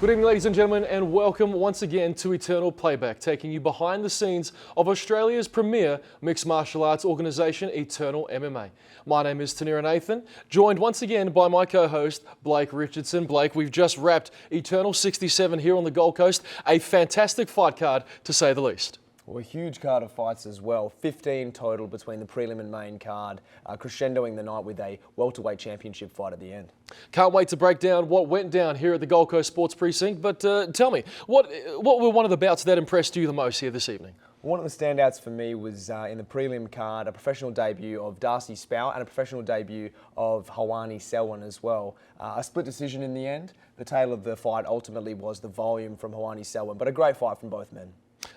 Good evening, ladies and gentlemen, and welcome once again to Eternal Playback, taking you behind the scenes of Australia's premier mixed martial arts organisation, Eternal MMA. My name is Tanira Nathan, joined once again by my co-host, Blake Richardson. Blake, we've just wrapped Eternal 67 here on the Gold Coast, a fantastic fight card, to say the least. Well, a huge card of fights as well, 15 total between the prelim and main card, crescendoing the night with a welterweight championship fight at the end. Can't wait to break down what went down here at the Gold Coast Sports Precinct, but tell me, what were one of the bouts that impressed you the most here this evening? One of the standouts for me was in the prelim card, a professional debut of Darcy Spout and a professional debut of Hawani Selwyn as well. A split decision in the end. The tale of the fight ultimately was the volume from Hawani Selwyn, but a great fight from both men.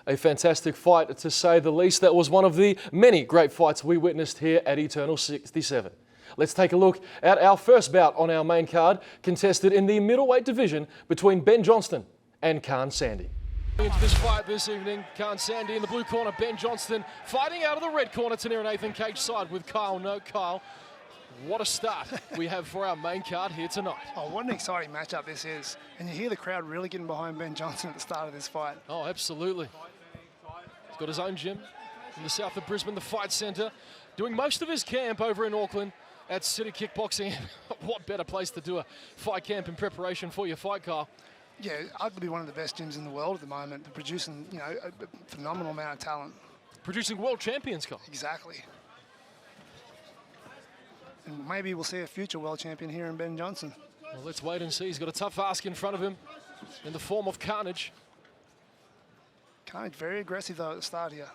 A fantastic fight, to say the least. That was one of the many great fights we witnessed here at Eternal 67. Let's take a look at our first bout on our main card, contested in the middleweight division between Ben Johnston and Khan Sandy. Into this fight this evening, Khan Sandy in the blue corner, Ben Johnston fighting out of the red corner, Tanira Nathan cage side with Kyle. No, Kyle, what a start we have for our main card here tonight. Oh, what an exciting matchup this is. And you hear the crowd really getting behind Ben Johnston at the start of this fight. Oh, absolutely. He's got his own gym in the south of Brisbane, the Fight Centre, doing most of his camp over in Auckland at City Kickboxing. What better place to do a fight camp in preparation for your fight, Kyle? Yeah, arguably one of the best gyms in the world at the moment. They're producing, a phenomenal amount of talent. Producing world champions, Kyle. Exactly. And maybe we'll see a future world champion here in Ben Johnston. Well, let's wait and see. He's got a tough ask in front of him in the form of Carnage. Carnage very aggressive though at the start here.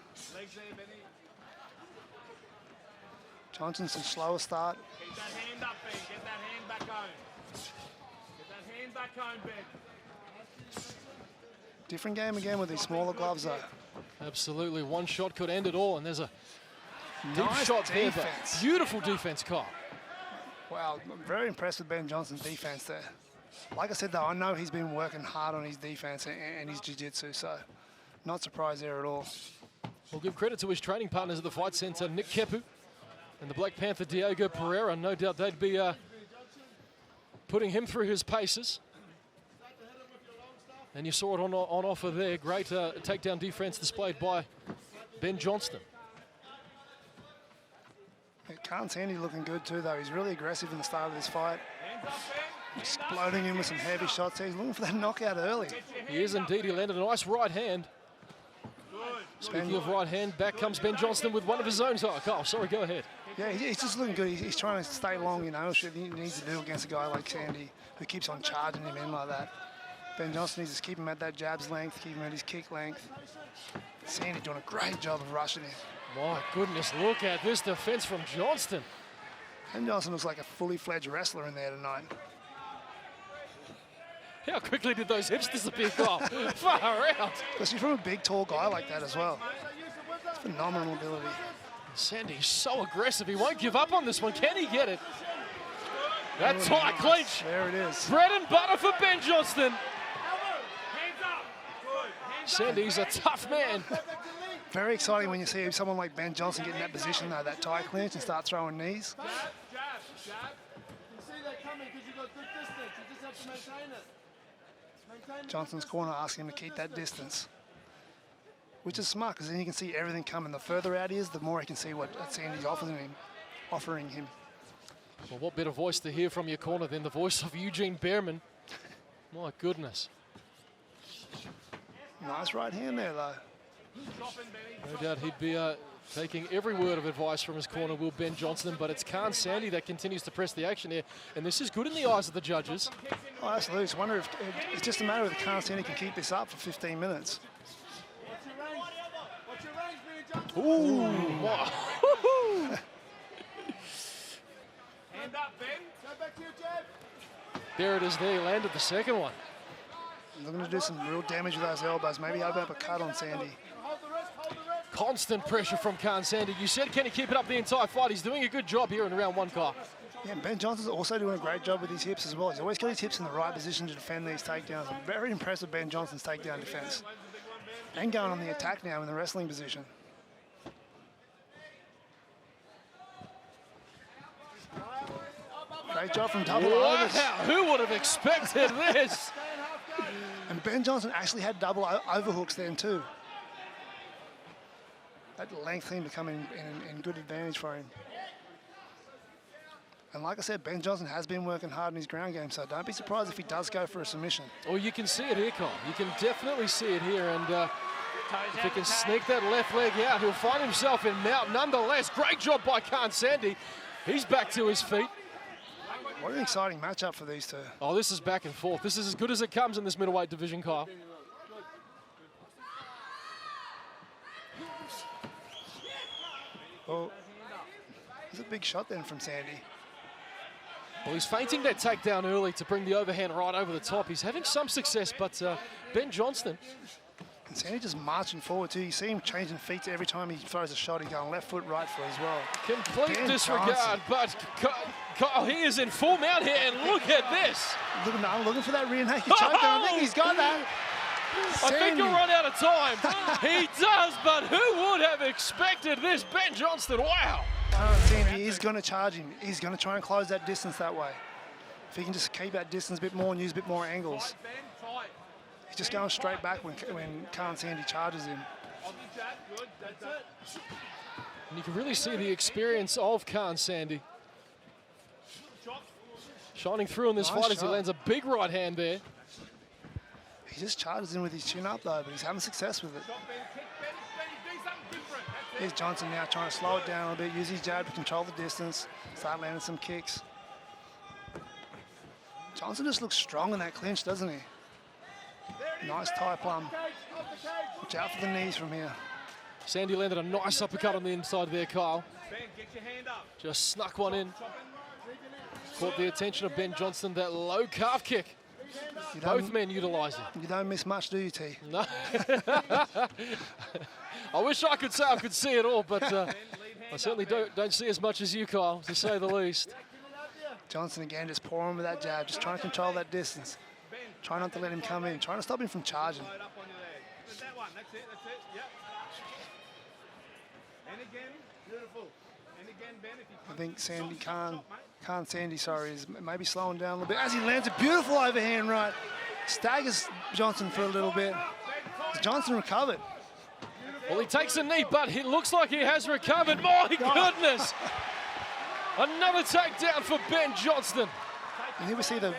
Johnston's a slower start. Keep that hand up, Ben. Get that hand back home. Get that hand back home, Ben. Different game again with these smaller gloves though. Absolutely. One shot could end it all, and there's a deep Nice shot there. defense. Beautiful defense, Kyle. Wow, I'm very impressed with Ben Johnston's defense there. Like I said though, I know he's been working hard on his defense and his jiu-jitsu, so not surprised there at all. We'll give credit to his training partners at the Fight Centre, Nick Kepu and the Black Panther, Diego Pereira. No doubt they'd be putting him through his paces. And you saw it on offer there. Great takedown defense displayed by Ben Johnston. Khan Sandy looking good too though. He's really aggressive in the start of this fight. Exploding in with some heavy shots. He's looking for that knockout early. He is indeed. He landed a nice right hand. Speaking of right hand, back comes Ben Johnston with one of his own. Oh, Kyle, sorry, go ahead. Yeah, he's just looking good. He's trying to stay long, shit he needs to do against a guy like Sandy who keeps on charging him in like that. Ben Johnston needs to keep him at that jabs length, keep him at his kick length. Sandy doing a great job of rushing him. My goodness, look at this defense from Johnston. Ben Johnston looks like a fully fledged wrestler in there tonight. How quickly did those hips disappear, Kyle? Far out. Especially from a big, tall guy like that as well. It's phenomenal ability. Sandy's so aggressive. He won't give up on this one. Can he get it? That tight clinch. There it is. Bread and butter for Ben Johnston. Sandy's a tough man. Very exciting when you see someone like Ben Johnston get in that position, though, that tight clinch, and start throwing knees. Jab, jab. You see that coming because you've got good distance. You just have to maintain it. Johnston's corner asking him to keep that distance, which is smart because then you can see everything coming. The further out he is, the more he can see what Sandy's offering him. Well, what better voice to hear from your corner than the voice of Eugene Behrman? My goodness. Nice right hand there, though. No doubt he'd be taking every word of advice from his corner, will Ben Johnston, but it's Khan Sandy that continues to press the action here, and this is good in the eyes of the judges. Oh, absolutely. I just wonder if it's just a matter of Khan Sandy can keep this up for 15 minutes. Ooh, wow. Hand up, Ben. Go back to your jab. There it is there, he landed the second one. Looking to do some real damage with those elbows. Maybe open up a cut on Sandy. Constant pressure from Khan Sandy. You said, can he keep it up the entire fight? He's doing a good job here in round one, Kyle. Yeah, Ben Johnston's also doing a great job with his hips as well. He's always got his hips in the right position to defend these takedowns. I'm very impressed with Ben Johnston's takedown defense. And going on the attack now in the wrestling position. Great job from double overs. Wow, who would have expected this? Ben Johnston actually had double overhooks then too. That length seemed to come in good advantage for him. And like I said, Ben Johnston has been working hard in his ground game, so don't be surprised if he does go for a submission. Well, you can see it here, Cole. You can definitely see it here, and if he can sneak that left leg out, he'll find himself in mount nonetheless. Great job by Khan Sandy. He's back to his feet. What an exciting matchup for these two. Oh, this is back and forth. This is as good as it comes in this middleweight division, Kyle. Well, it's a big shot then from Sandy. Well, he's feinting that takedown early to bring the overhand right over the top. He's having some success, but Ben Johnston. And Sandy just marching forward too. You see him changing feet every time he throws a shot. He's going left foot, right foot as well. Complete Ben disregard, Johnston. but Kyle, he is in full mount here, and look at this. Looking for that rear naked choke. I think he's got that. I think he'll Sandy. run out of time. He does, but who would have expected this? Ben Johnston, wow. Sandy is going to charge him. He's going to try and close that distance that way. If he can just keep that distance a bit more and use a bit more angles. He's just going straight back when Khan Sandy charges him. And you can really see the experience of Khan Sandy. Shining through in this Nice fight as he shot. lands a big right hand there. He just charges in with his chin up though, but he's having success with it. Here's Johnson now trying to slow it down a little bit, use his jab to control the distance, start landing some kicks. Johnson just looks strong in that clinch, doesn't he? Nice tie plum. Watch out for the knees from here. Sandy landed a nice uppercut on the inside there, Kyle. Just snuck one in. Caught the attention of Ben Johnston, that low calf kick. Both men utilising. You don't miss much, do you, T? No. I wish I could say I could see it all, but I certainly don't see as much as you, Kyle, to say the least. Johnson again just pouring with that jab, just trying to control that distance. Try not to let him come in, trying to stop him from charging. I think Sandy is maybe slowing down a little bit as he lands a beautiful overhand right. Staggers Johnson for a little bit. Johnson recovered. Well, he takes a knee, but it looks like he has recovered. My goodness! Another takedown for Ben Johnston. And here we see the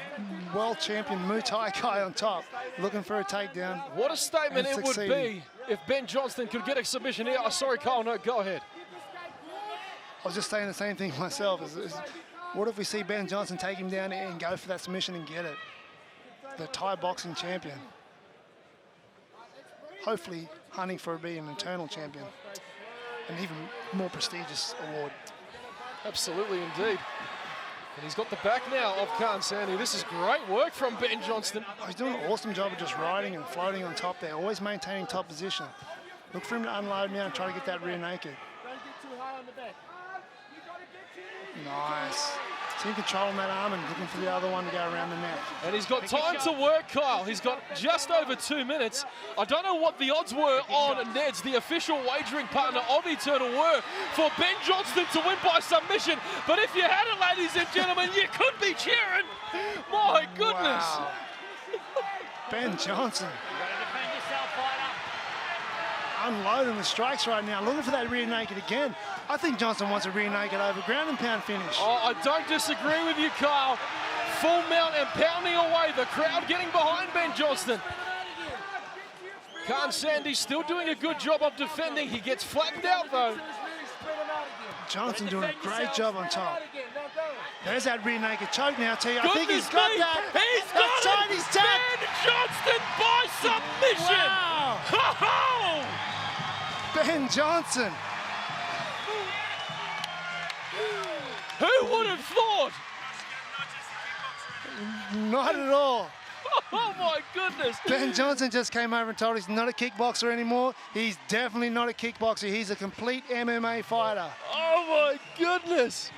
world champion Muay Thai guy on top, looking for a takedown. What a statement And it would be if Ben Johnston could get a submission here. Oh, sorry, Kyle, no, go ahead. I was just saying the same thing myself. What if we see Ben Johnston take him down and go for that submission and get it? The Thai boxing champion. Hopefully hunting for being an eternal champion. An even more prestigious award. Absolutely, indeed. And he's got the back now of Khan Sandy. This is great work from Ben Johnston. Oh, he's doing an awesome job of just riding and floating on top there, always maintaining top position. Look for him to unload now and try to get that rear naked. Nice. See him controlling that arm and looking for the other one to go around the neck. And he's got time to work, Kyle. He's got just over 2 minutes. I don't know what the odds were on Ned's, the official wagering partner of Eternal, were for Ben Johnston to win by submission. But if you had it, ladies and gentlemen, you could be cheering. My goodness. Wow. Ben Johnson. Unloading the strikes right now, looking for that rear naked again. I think Johnson wants a rear naked over ground and pound finish. Oh, I don't disagree with you, Kyle. Full mount and pounding away. The crowd getting behind Ben Johnston. Khan Sandy still doing a good job of defending. He gets flattened out, though. Johnson doing a great job on top. There's that rear naked choke now, T. I think he's Goodness got me. that. He's got That's it. Chinese tap. Ben Johnston by submission. Wow. Ho-ho! Ben Johnson. Who would have thought? Not at all. Oh my goodness. Ben Johnson just came over and told us he's not a kickboxer anymore. He's definitely not a kickboxer. He's a complete MMA fighter. Oh my goodness.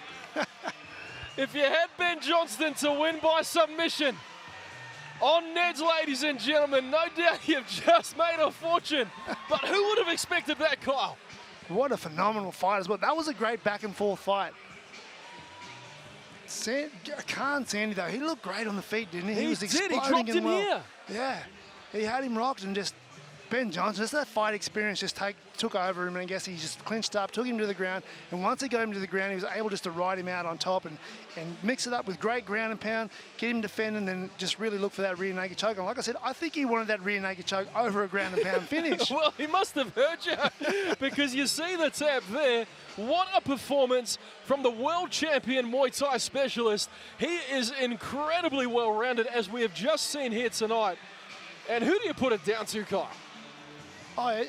If you had Ben Johnston to win by submission on Ned's, ladies and gentlemen, no doubt you've just made a fortune. But who would have expected that, Kyle? What a phenomenal fight as well. That was a great back and forth fight. Khan Sandy, though, he looked great on the feet, didn't he? He was did. He exploding dropped and in well. here. Yeah. he had him rocked, and just Ben Johnston, just that fight experience just took over him, and I guess he just clinched up, took him to the ground, and once he got him to the ground, he was able just to ride him out on top and mix it up with great ground and pound, get him defending, and then just really look for that rear naked choke. And like I said, I think he wanted that rear naked choke over a ground and pound finish. Well, he must have heard you because you see the tap there. What a performance from the world champion Muay Thai specialist. He is incredibly well-rounded, as we have just seen here tonight. And who do you put it down to, Kyle? Oh, a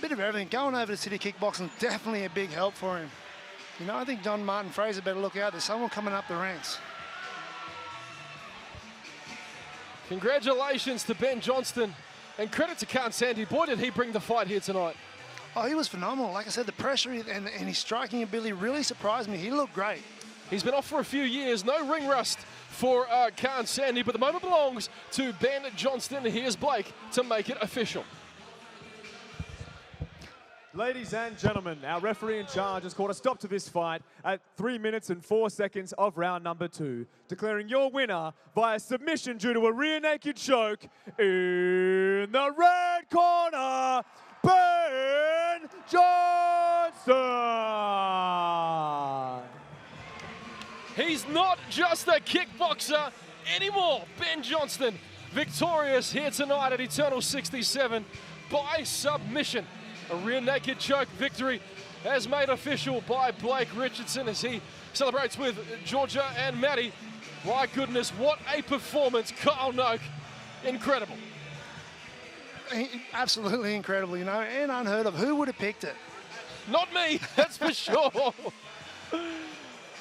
bit of everything. Going over to City Kickboxing, definitely a big help for him. You know, I think John Martin Fraser better look out. There's someone coming up the ranks. Congratulations to Ben Johnston, and credit to Khan Sandy. Boy, did he bring the fight here tonight. Oh, he was phenomenal. Like I said, the pressure and his striking ability really surprised me. He looked great. He's been off for a few years. No ring rust for Khan Sandy, but the moment belongs to Ben Johnston. Here's Blake to make it official. Ladies and gentlemen, our referee in charge has called a stop to this fight at 3 minutes and 4 seconds of round number 2, declaring your winner via submission due to a rear naked choke in the red corner, Ben Johnston. He's not just a kickboxer anymore. Ben Johnston, victorious here tonight at Eternal 67 by submission. A rear naked choke victory as made official by Blake Richardson as he celebrates with Georgia and Maddie. My goodness, what a performance, Kyle Noak. Incredible. Absolutely incredible, you know, and unheard of. Who would have picked it? Not me, that's for sure.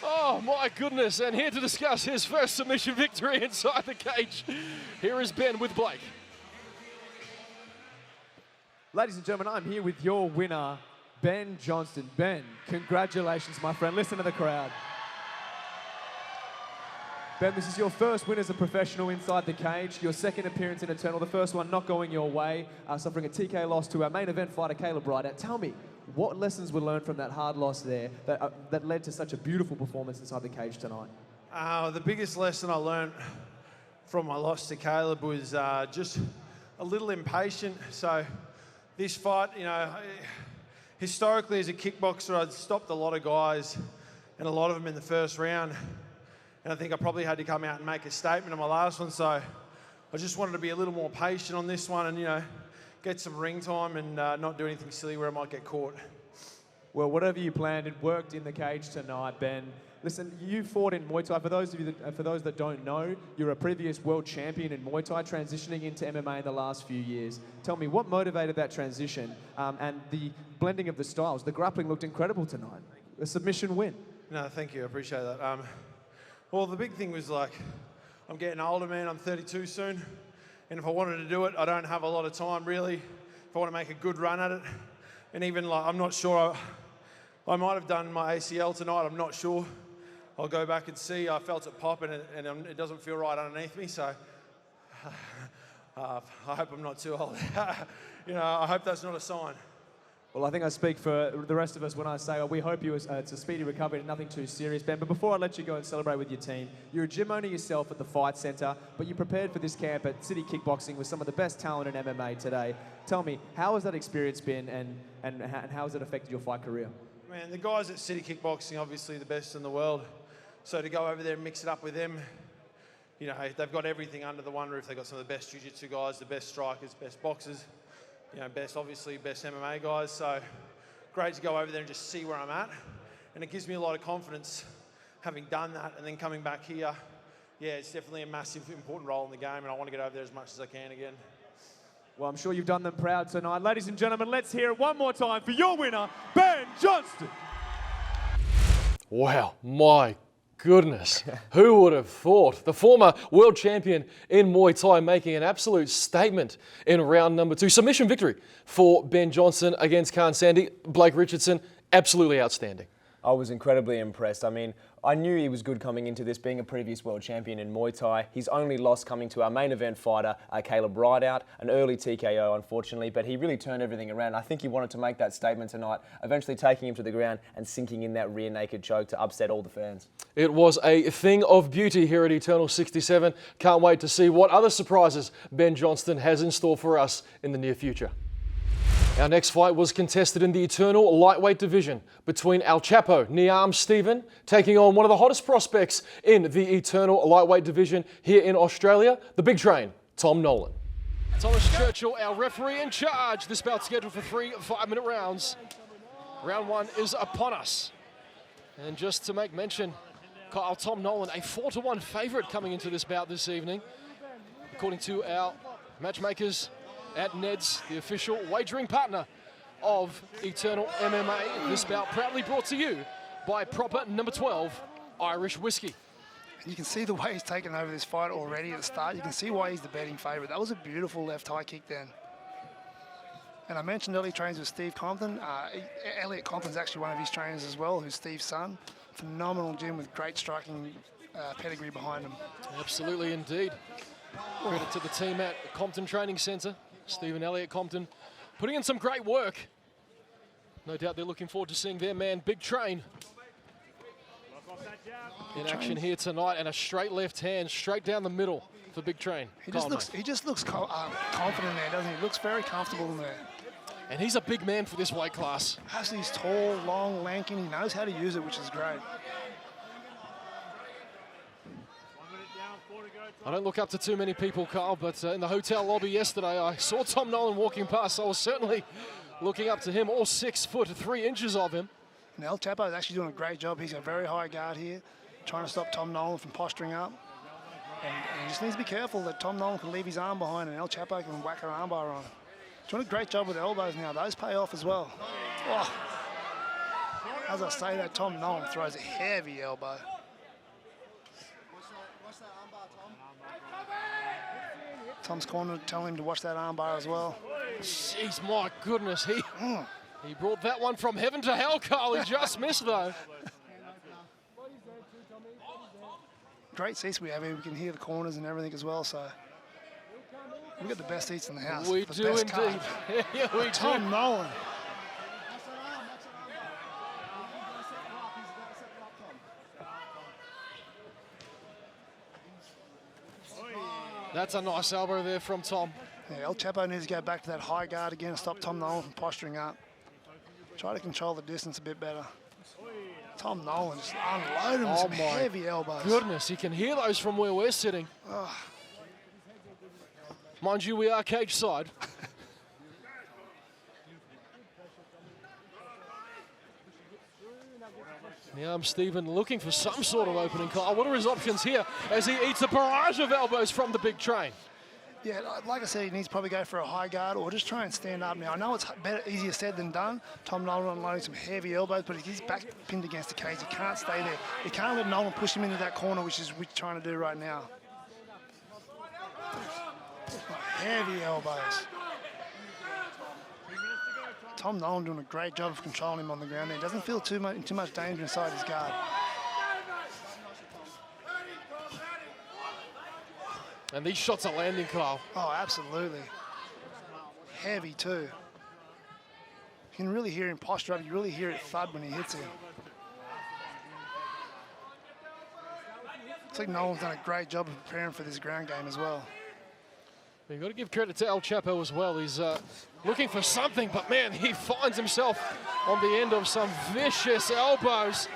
Oh my goodness, and here to discuss his first submission victory inside the cage, here is Ben with Blake. Ladies and gentlemen, I'm here with your winner, Ben Johnston. Ben, congratulations, my friend. Listen to the crowd. Ben, this is your first win as a professional inside the cage, your second appearance in Eternal, the first one not going your way, suffering a TK loss to our main event fighter, Caleb Rideout. Tell me, what lessons were learned from that hard loss there that led to such a beautiful performance inside the cage tonight? The biggest lesson I learned from my loss to Caleb was just a little impatient. So this fight, you know, historically as a kickboxer, I'd stopped a lot of guys and a lot of them in the first round. And I think I probably had to come out and make a statement on my last one. So I just wanted to be a little more patient on this one and, you know, get some ring time and not do anything silly where I might get caught. Well, whatever you planned, it worked in the cage tonight, Ben. Listen, you fought in Muay Thai. For those that don't know, you're a previous world champion in Muay Thai, transitioning into MMA in the last few years. Tell me, what motivated that transition and the blending of the styles? The grappling looked incredible tonight. A submission win. No, thank you. I appreciate that. Well, the big thing was, like, I'm getting older, man. I'm 32 soon. And if I wanted to do it, I don't have a lot of time, really. If I want to make a good run at it. And even, like, I'm not sure. I might have done my ACL tonight. I'm not sure. I'll go back and see. I felt it pop and it doesn't feel right underneath me. So I hope I'm not too old. You know, I hope that's not a sign. Well, I think I speak for the rest of us when I say, we hope it's a speedy recovery and nothing too serious, Ben. But before I let you go and celebrate with your team, you're a gym owner yourself at the Fight Centre, but you prepared for this camp at City Kickboxing with some of the best talent in MMA today. Tell me, how has that experience been and how has it affected your fight career? Man, the guys at City Kickboxing, obviously the best in the world. So to go over there and mix it up with them, you know, they've got everything under the one roof. They've got some of the best jiu-jitsu guys, the best strikers, best boxers, you know, best MMA guys. So great to go over there and just see where I'm at. And it gives me a lot of confidence having done that and then coming back here. Yeah, it's definitely a massive, important role in the game and I want to get over there as much as I can again. Well, I'm sure you've done them proud tonight. Ladies and gentlemen, let's hear it one more time for your winner, Ben Johnston. Wow, my goodness. Who would have thought? The former world champion in Muay Thai making an absolute statement in round number 2. Submission victory for Ben Johnston against Khan Sandy. Blake Richardson, absolutely outstanding. I was incredibly impressed. I mean, I knew he was good coming into this, being a previous world champion in Muay Thai. His only loss coming to our main event fighter, Caleb Rideout, an early TKO, unfortunately, but he really turned everything around. I think he wanted to make that statement tonight, eventually taking him to the ground and sinking in that rear naked choke to upset all the fans. It was a thing of beauty here at Eternal 67. Can't wait to see what other surprises Ben Johnston has in store for us in the near future. Our next fight was contested in the Eternal lightweight division between El Chapo Niam Stephen taking on one of the hottest prospects in the Eternal lightweight division here in Australia, the big train, Tom Nolan. Thomas Churchill, our referee in charge. This bout scheduled for 3 5-minute rounds. Round 1 is upon us. And just to make mention, Kyle, Tom Nolan, a 4-1 favourite coming into this bout this evening. According to our matchmakers at Ned's, the official wagering partner of Eternal MMA. This bout proudly brought to you by Proper Number 12 Irish Whiskey. You can see the way he's taken over this fight already at the start. You can see why he's the betting favourite. That was a beautiful left high kick then. And I mentioned early trains with Steve Compton. Elliot Compton's actually one of his trainers as well, who's Steve's son. Phenomenal gym with great striking pedigree behind him. Absolutely indeed. Credit to the team at Compton Training Centre. Stephen Elliott Compton putting in some great work. No doubt they're looking forward to seeing their man, Big Train, in action here tonight, and a straight left hand straight down the middle for Big Train. He just looks confident there, doesn't he? He looks very comfortable in there. And he's a big man for this weight class. Actually, he's tall, long, lanky, and he knows how to use it, which is great. I don't look up to too many people, Carl, but in the hotel lobby yesterday, I saw Tom Nolan walking past. I was certainly looking up to him, all 6 foot 3 inches of him. And El Chapo is actually doing a great job. He's got a very high guard here, trying to stop Tom Nolan from posturing up. And he just needs to be careful that Tom Nolan can leave his arm behind and El Chapo can whack her armbar on. He's doing a great job with elbows now. Those pay off as well. Oh. As I say that, Tom Nolan throws a heavy elbow. Tom's corner telling him to watch that armbar as well. Jeez, my goodness. He brought that one from heaven to hell, Carl. He just missed, though. Great seats we have here. We can hear the corners and everything as well, so we've got the best seats in the house. We do indeed. Yeah, we do. Tom Nolan. That's a nice elbow there from Tom. Yeah, El Chapo needs to go back to that high guard again and stop Tom Nolan from posturing up. Try to control the distance a bit better. Tom Nolan just unloaded him with some heavy elbows. Goodness, you can hear those from where we're sitting. Mind you, we are cage side. Now Stephen looking for some sort of opening. Kyle, what are his options here as he eats a barrage of elbows from the Big Train? Yeah, like I said, he needs to probably go for a high guard or just try and stand up now. I know it's easier said than done. Tom Nolan unloading some heavy elbows, but he's back pinned against the cage. He can't stay there. He can't let Nolan push him into that corner, which is what we're trying to do right now. Heavy elbows. Tom Nolan doing a great job of controlling him on the ground there. He doesn't feel too much danger inside his guard. And these shots are landing, Kyle. Oh, absolutely. Heavy too. You can really hear him posture up. You really hear it thud when he hits him. Looks like Nolan's done a great job of preparing for this ground game as well. You've got to give credit to El Chapo as well. He's looking for something, but man, he finds himself on the end of some vicious elbows.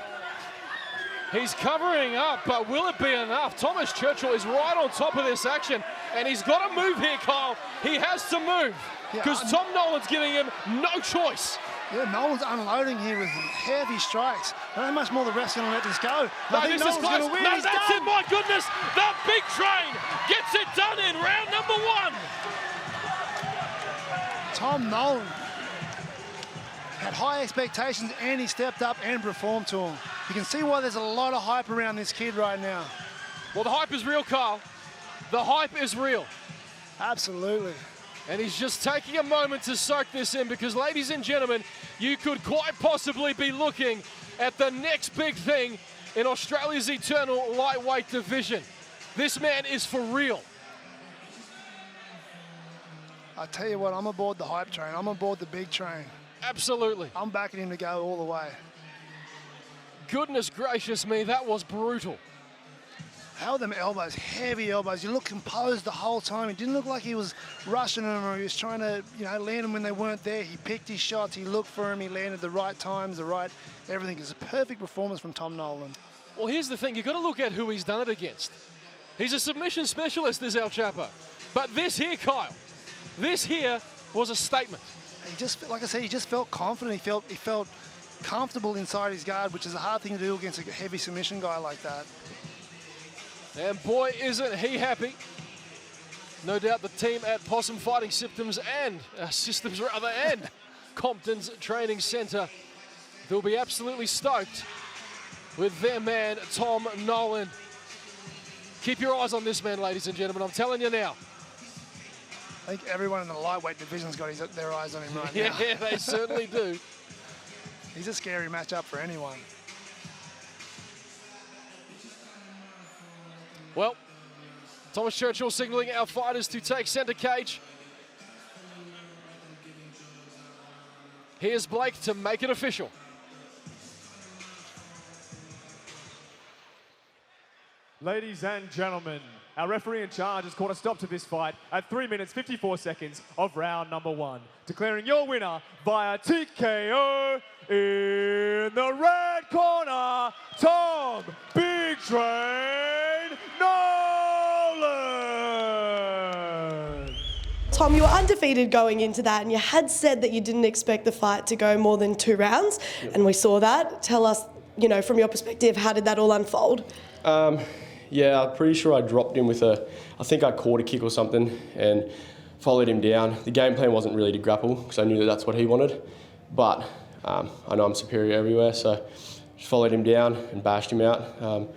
He's covering up, but will it be enough? Thomas Churchill is right on top of this action, and he's got to move here, Kyle. He has to move, because Tom Nolan's giving him no choice. Yeah, Nolan's unloading here with heavy strikes. I don't know how much more the ref's going to let this go. No, this is close. No, that's it, my goodness. The Big Train gets it done in round number 1. Tom Nolan had high expectations, and he stepped up and performed to him. You can see why there's a lot of hype around this kid right now. Well, the hype is real, Carl. The hype is real. Absolutely. And he's just taking a moment to soak this in, because, ladies and gentlemen, you could quite possibly be looking at the next big thing in Australia's eternal lightweight division. This man is for real. I tell you what, I'm aboard the hype train. I'm aboard the big train. Absolutely. I'm backing him to go all the way. Goodness gracious me, that was brutal. How are them elbows? Heavy elbows. You look composed the whole time. It didn't look like he was rushing them or he was trying to, land them when they weren't there. He picked his shots. He looked for them. He landed the right times, the right everything. It's a perfect performance from Tom Nolan. Well, here's the thing. You've got to look at who he's done it against. He's a submission specialist, this El Chapo. But this here, Kyle, this here was a statement. He just, like I said, he just felt confident. He felt comfortable inside his guard, which is a hard thing to do against a heavy submission guy like that. And boy, isn't he happy. No doubt the team at Possum Fighting Systems and Compton's Training Centre, they'll be absolutely stoked with their man, Tom Nolan. Keep your eyes on this man, ladies and gentlemen. I'm telling you now. I think everyone in the lightweight division's got their eyes on him right now. Yeah, they certainly do. He's a scary matchup for anyone. Well, Thomas Churchill signalling our fighters to take centre cage. Here's Blake to make it official. Ladies and gentlemen, our referee in charge has called a stop to this fight at 3 minutes 54 seconds of round number 1, declaring your winner via TKO in the red corner, Tom Big Train Nolan. Tom, you were undefeated going into that, and you had said that you didn't expect the fight to go more than 2 rounds, and we saw that. Tell us, from your perspective, how did that all unfold? Yeah, I'm pretty sure I dropped him with I think I caught a kick or something and followed him down. The game plan wasn't really to grapple because I knew that that's what he wanted, but I know I'm superior everywhere, so just followed him down and bashed him out.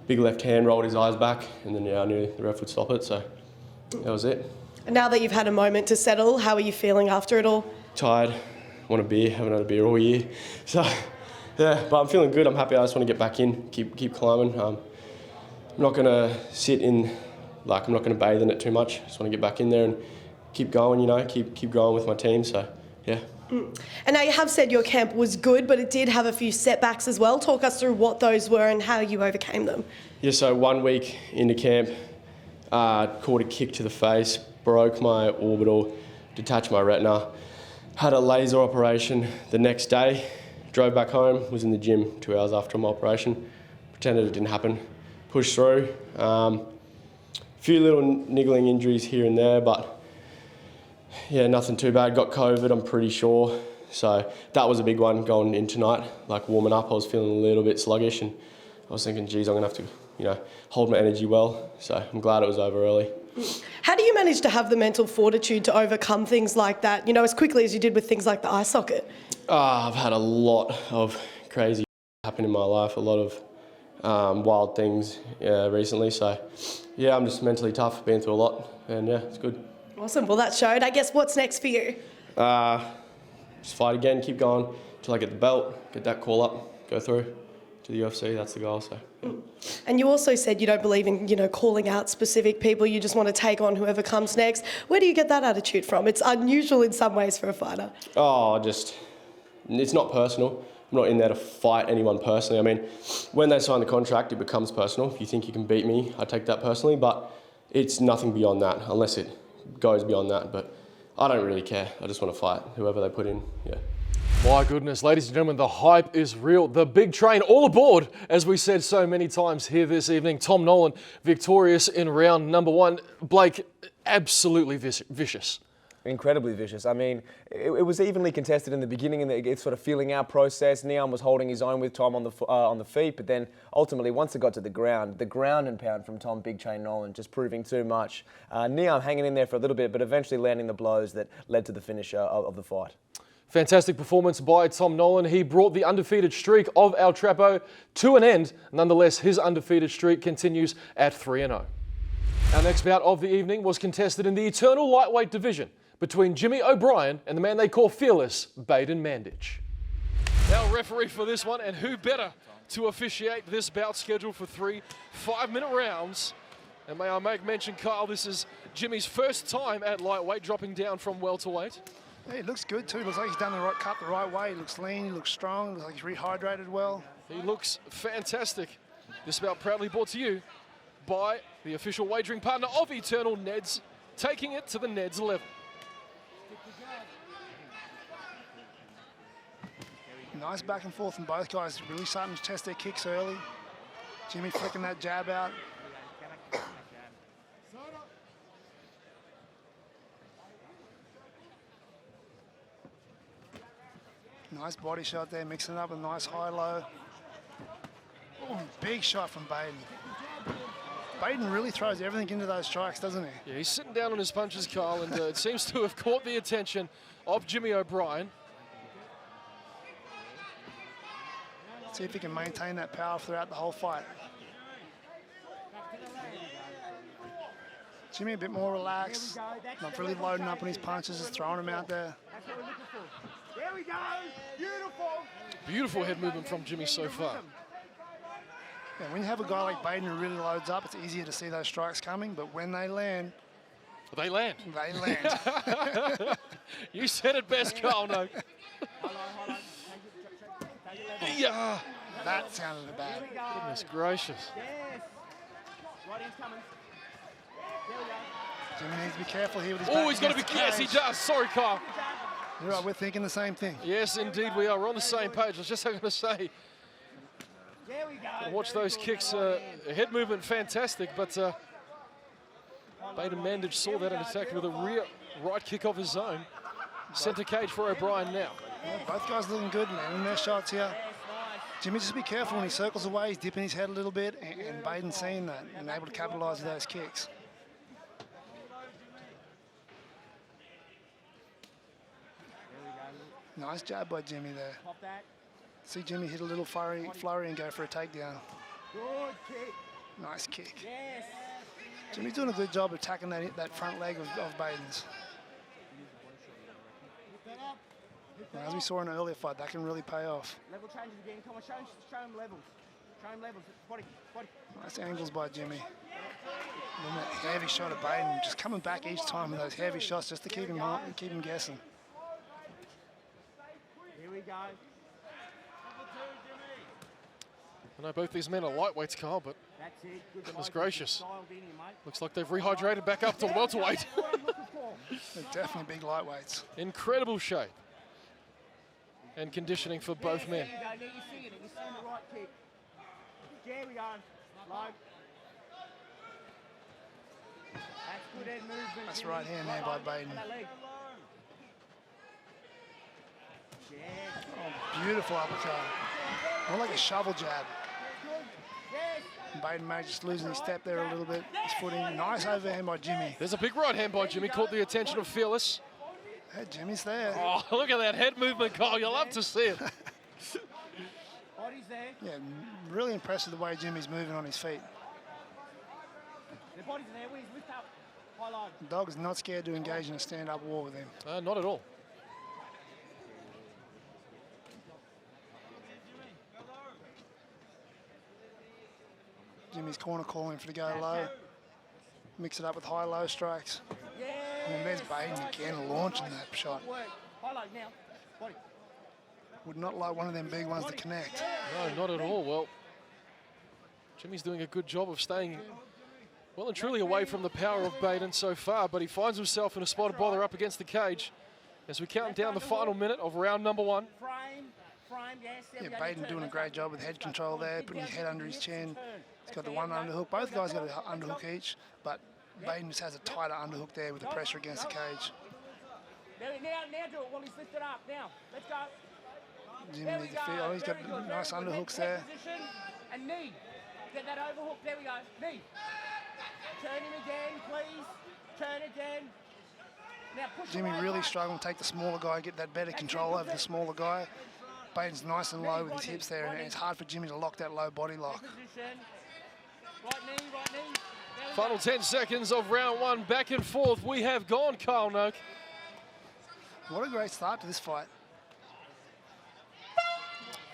Big left hand, rolled his eyes back, and then I knew the ref would stop it, so that was it. And now that you've had a moment to settle, how are you feeling after it all? Tired, want a beer, haven't had a beer all year. So, yeah, but I'm feeling good, I'm happy, I just want to get back in, keep climbing. I'm not going to sit in, I'm not going to bathe in it too much. I just want to get back in there and keep going, keep going with my team, so, yeah. And now you have said your camp was good, but it did have a few setbacks as well. Talk us through what those were and how you overcame them. Yeah, so 1 week into camp, caught a kick to the face, broke my orbital, detached my retina, had a laser operation the next day, drove back home, was in the gym 2 hours after my operation, pretended it didn't happen. Pushed through. A few little niggling injuries here and there, but yeah, nothing too bad. Got COVID, I'm pretty sure. So that was a big one going in tonight. Like warming up, I was feeling a little bit sluggish and I was thinking, geez, I'm gonna have to, hold my energy well. So I'm glad it was over early. How do you manage to have the mental fortitude to overcome things like that, as quickly as you did with things like the eye socket? I've had a lot of crazy happen in my life, a lot of wild things recently, so yeah, I'm just mentally tough, been through a lot, and yeah, it's good. Awesome, well that showed. I guess what's next for you? Just fight again, keep going till I get the belt, get that call up, go through to the UFC, that's the goal. So. And you also said you don't believe in, calling out specific people, you just want to take on whoever comes next. Where do you get that attitude from? It's unusual in some ways for a fighter. It's not personal. I'm not in there to fight anyone personally. I mean, when they sign the contract, it becomes personal. If you think you can beat me, I take that personally, but it's nothing beyond that, unless it goes beyond that. But I don't really care. I just want to fight whoever they put in, yeah. My goodness, ladies and gentlemen, the hype is real. The big train all aboard, as we said so many times here this evening. Tom Nolan victorious in round number 1. Blake, absolutely vicious. Incredibly vicious. I mean, it was evenly contested in the beginning, and it's sort of feeling out process. Neon was holding his own with Tom on the feet, but then ultimately, once it got to the ground and pound from Tom Big Train Nolan just proving too much. Neon hanging in there for a little bit, but eventually landing the blows that led to the finish of the fight. Fantastic performance by Tom Nolan. He brought the undefeated streak of El Chapo to an end. Nonetheless, his undefeated streak continues at 3-0. Our next bout of the evening was contested in the eternal lightweight division between Jimmy O'Brien and the man they call fearless, Baden Mandich. Our referee for this one, and who better to officiate this bout scheduled for 3 5-minute rounds. And may I make mention, Kyle, this is Jimmy's first time at lightweight, dropping down from welterweight. Yeah, he looks good too. Looks like he's done the right cut the right way. He looks lean, he looks strong, looks like he's rehydrated well. He looks fantastic. This bout proudly brought to you by the official wagering partner of Eternal, Neds, taking it to the Neds level. Nice back and forth from both guys. Really starting to test their kicks early. Jimmy flicking that jab out. Nice body shot there, mixing it up with a nice high-low. Oh, big shot from Baden. Baden really throws everything into those strikes, doesn't he? Yeah, he's sitting down on his punches, Kyle, and it seems to have caught the attention of Jimmy O'Brien. See if he can maintain that power throughout the whole fight. Jimmy a bit more relaxed, not really loading up on his punches, just throwing them out there. There we go. Beautiful. Beautiful head movement from Jimmy so far. Yeah, when you have a guy like Baden who really loads up, it's easier to see those strikes coming, but when they land, they land. They land. You said it best, Kyle. No. Yeah. That sounded bad. Goodness gracious. Yes. Right in's coming. There we go. Jimmy needs to be careful here with his Oh, back he's got to be. against the Yes, he cage. does. Sorry, Kyle. You're right, we're thinking the same thing. Yes, indeed we are. We're on the same page. I was just going to say, There we go. watch Very those good, kicks. mate. Right hand. Head movement, fantastic. But Baden Mandich saw that and attacked with a rear right kick of his own. Centre cage for O'Brien now. Yeah, both guys looking good, man, in their shots here. Yes, nice. Jimmy, just be careful when he circles away. He's dipping his head a little bit, and Baden seeing that and able to capitalise with those kicks. Nice jab by Jimmy there. Pop that. See Jimmy hit a little flurry and go for a takedown. Good kick. Nice kick. Yes. Jimmy's doing a good job of attacking that front leg of Baden's. As we saw in an earlier fight, that can really pay off. Level changes again. Come on, show him levels. Show him levels. Body. Nice angles by Jimmy. And then that heavy shot of Baden, just coming back each time with those heavy shots just to keep him guessing. Here we go. I know both these men are lightweights, Kyle, but That's it. Good goodness focus. gracious. Dialed in here, mate. Looks like they've rehydrated back up to welterweight. That's what I'm looking for. They're definitely big lightweights. Incredible shape and conditioning for both men. There you go. Now you're seeing it. You're seeing the right kick. There we go. Low. That's good head movement. That's Jimmy. right hand there by Baden. On that leg. Yes. Beautiful uppercut. More like a shovel jab. Yes. Baden may just losing his step there a little bit. His footing. Nice overhand by Jimmy. There's a big right hand by Jimmy, caught the attention of Fearless. Hey, Jimmy's there. Oh, look at that head movement, Kyle. You'll love to see it. Body's there. Yeah, really impressive the way Jimmy's moving on his feet. The body's there. Wheeze, lift up. High low. The dog is not scared to engage in a stand-up war with him. Not at all. Jimmy's corner calling for to go low. Mix it up with high-low strikes. Yeah. And there's Baden again launching that shot. Work. High low now. Body. Would not like one of them big ones to connect. No, not at all. Well, Jimmy's doing a good job of staying well and truly away from the power of Baden so far, but he finds himself in a spot of bother up against the cage as we count down the final minute of round number 1. Frame. Yes. There we Yeah, go. Baden Turn. doing a great job with head control there, putting his head under his chin. He's got the one underhook. Both guys got an underhook each, but Baden just has a tighter underhook there with the pressure against the cage. Now do it while he's lifted up. Now, let's go. Jimmy There we needs go. to feel. Oh, he's got Very good, nice very good. underhooks Head there. position and knee. Get that overhook. There we go. Knee. Turn him again, please. Turn again. Now push Jimmy away, really mate. struggling to take the smaller guy, get that better control over the smaller guy. Baden's nice and low with his hips there, and it's hard for Jimmy to lock that low body lock. Position. Right knee, right knee. There we Final go. 10 seconds of round 1. Back and forth. We have gone, Kyle Noak. What a great start to this fight.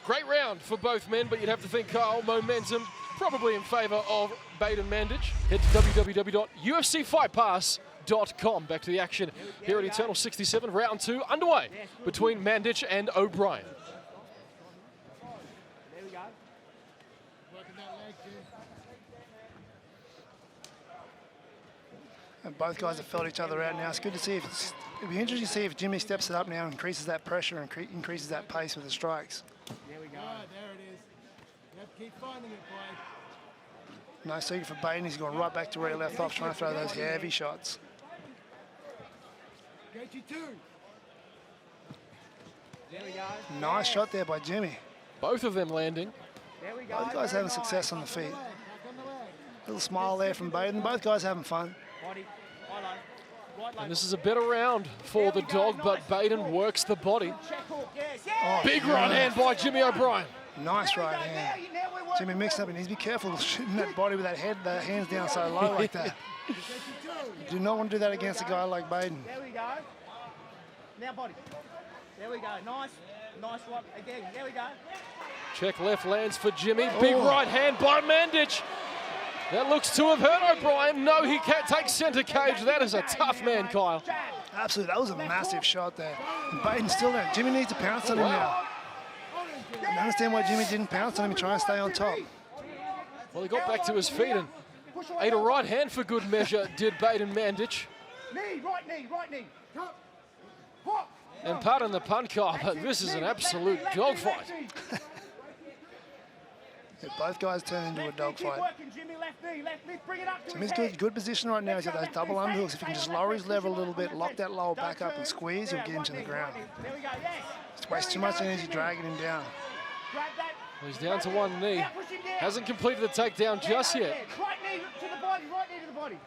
Great round for both men, but you'd have to think, Kyle, momentum probably in favour of Baden Mandich. Head to www.ufcfightpass.com. Back to the action here at Eternal 67, round 2 underway between Mandich and O'Brien. There we go. And both guys have felt each other out now. It's good to see if it'll be interesting to see if Jimmy steps it up now and increases that pressure and increases that pace with the strikes. There we go. There it is. You have to keep finding it, boy. Nice second for Baden. He's gone right back to where he left off, trying to throw those heavy shots. Get you two. There we go. Nice shot there by Jimmy. Both of them landing. There we go. Both guys having success on the feet. Little smile there from Baden. Both guys having fun. Body. High low. Right low. And this is a better round for the dog, but Baden works the body. Check hook. Yes. Oh, Big right hand by Jimmy O'Brien. nice right hand. Jimmy mixed up. He needs to be careful shooting that body with that head, the hands down so low like that. Do not want to do that against a guy like Baden. There we go. Now body. There we go. Nice. Nice right. Again. There we go. Check left lands for Jimmy. Big Oh. right hand by Mandich. That looks to have hurt O'Brien. No, he can't take centre cage. That is a tough man, Kyle. Absolutely, that was a massive shot there. And Baden's still there. Jimmy needs to pounce on him now. I understand why Jimmy didn't pounce on him and try and stay on top. Well, he got back to his feet and ate a right hand for good measure, did Baden Mandich. Knee. Right knee. Right knee. And pardon the pun, Kyle, but this is an absolute dogfight. Yeah, both guys turn into a dogfight. Jimmy, left knee. Bring it up to Jimmy's his head. good position right now. He's got those double underhooks. If he can just lower his level a little bit, lock that lower back up and squeeze, he'll get him to the ground. There we go. Yes. Just waste too much energy dragging him down. Grab that. He's down to one knee. Now push him down. Hasn't completed the takedown just yet. Right knee to the body. Right knee to the body.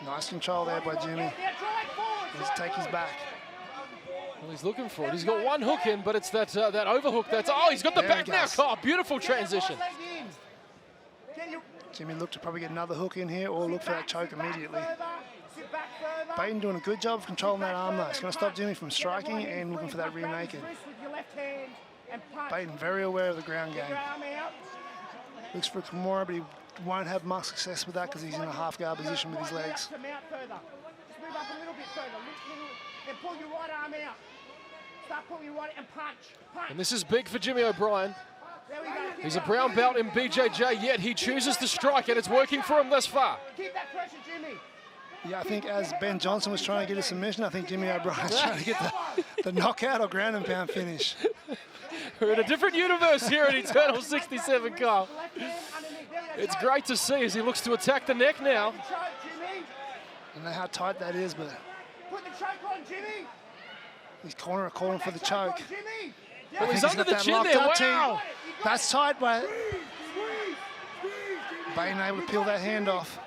Nice control there by Jimmy. Now drive forward. Let's take his back. Well, he's looking for it. He's got one hook in, but it's that that overhook. That's he's got the There back he now, goes. Kyle. Beautiful transition. Jimmy looked to probably get another hook in here or look for that choke immediately. Sit back further. Baden doing a good job of controlling that arm though. It's going to stop Jimmy from striking and looking for that rear naked. Wrist with your left hand and punch. Baden very aware of the ground Your game. arm out. Looks for Kimura, but he won't have much success with that because he's in a half guard position with his legs. Come out further. Just move up a little bit further. Then pull your right arm out. Start pulling your right and punch. Punch. And this is big for Jimmy O'Brien. There we go. He's a brown belt in BJJ, yet he chooses to strike, and it's working for him thus far. Keep that pressure, Jimmy. Yeah, I think as Ben Johnston was trying to get a submission, I think Jimmy O'Brien's trying to get the knockout or ground and pound finish. We're in a different universe here at Eternal 67, Kyle. Left hand underneath. There we go. It's great to see as he looks to attack the neck now. Choke, Jimmy. I don't know how tight that is, but Put the choke on, Jimmy. he's calling for the choke. Jimmy. Well, he's He's under got the that chin locked there. up, team. Wow. That's tight, but Baden able to peel that hand off.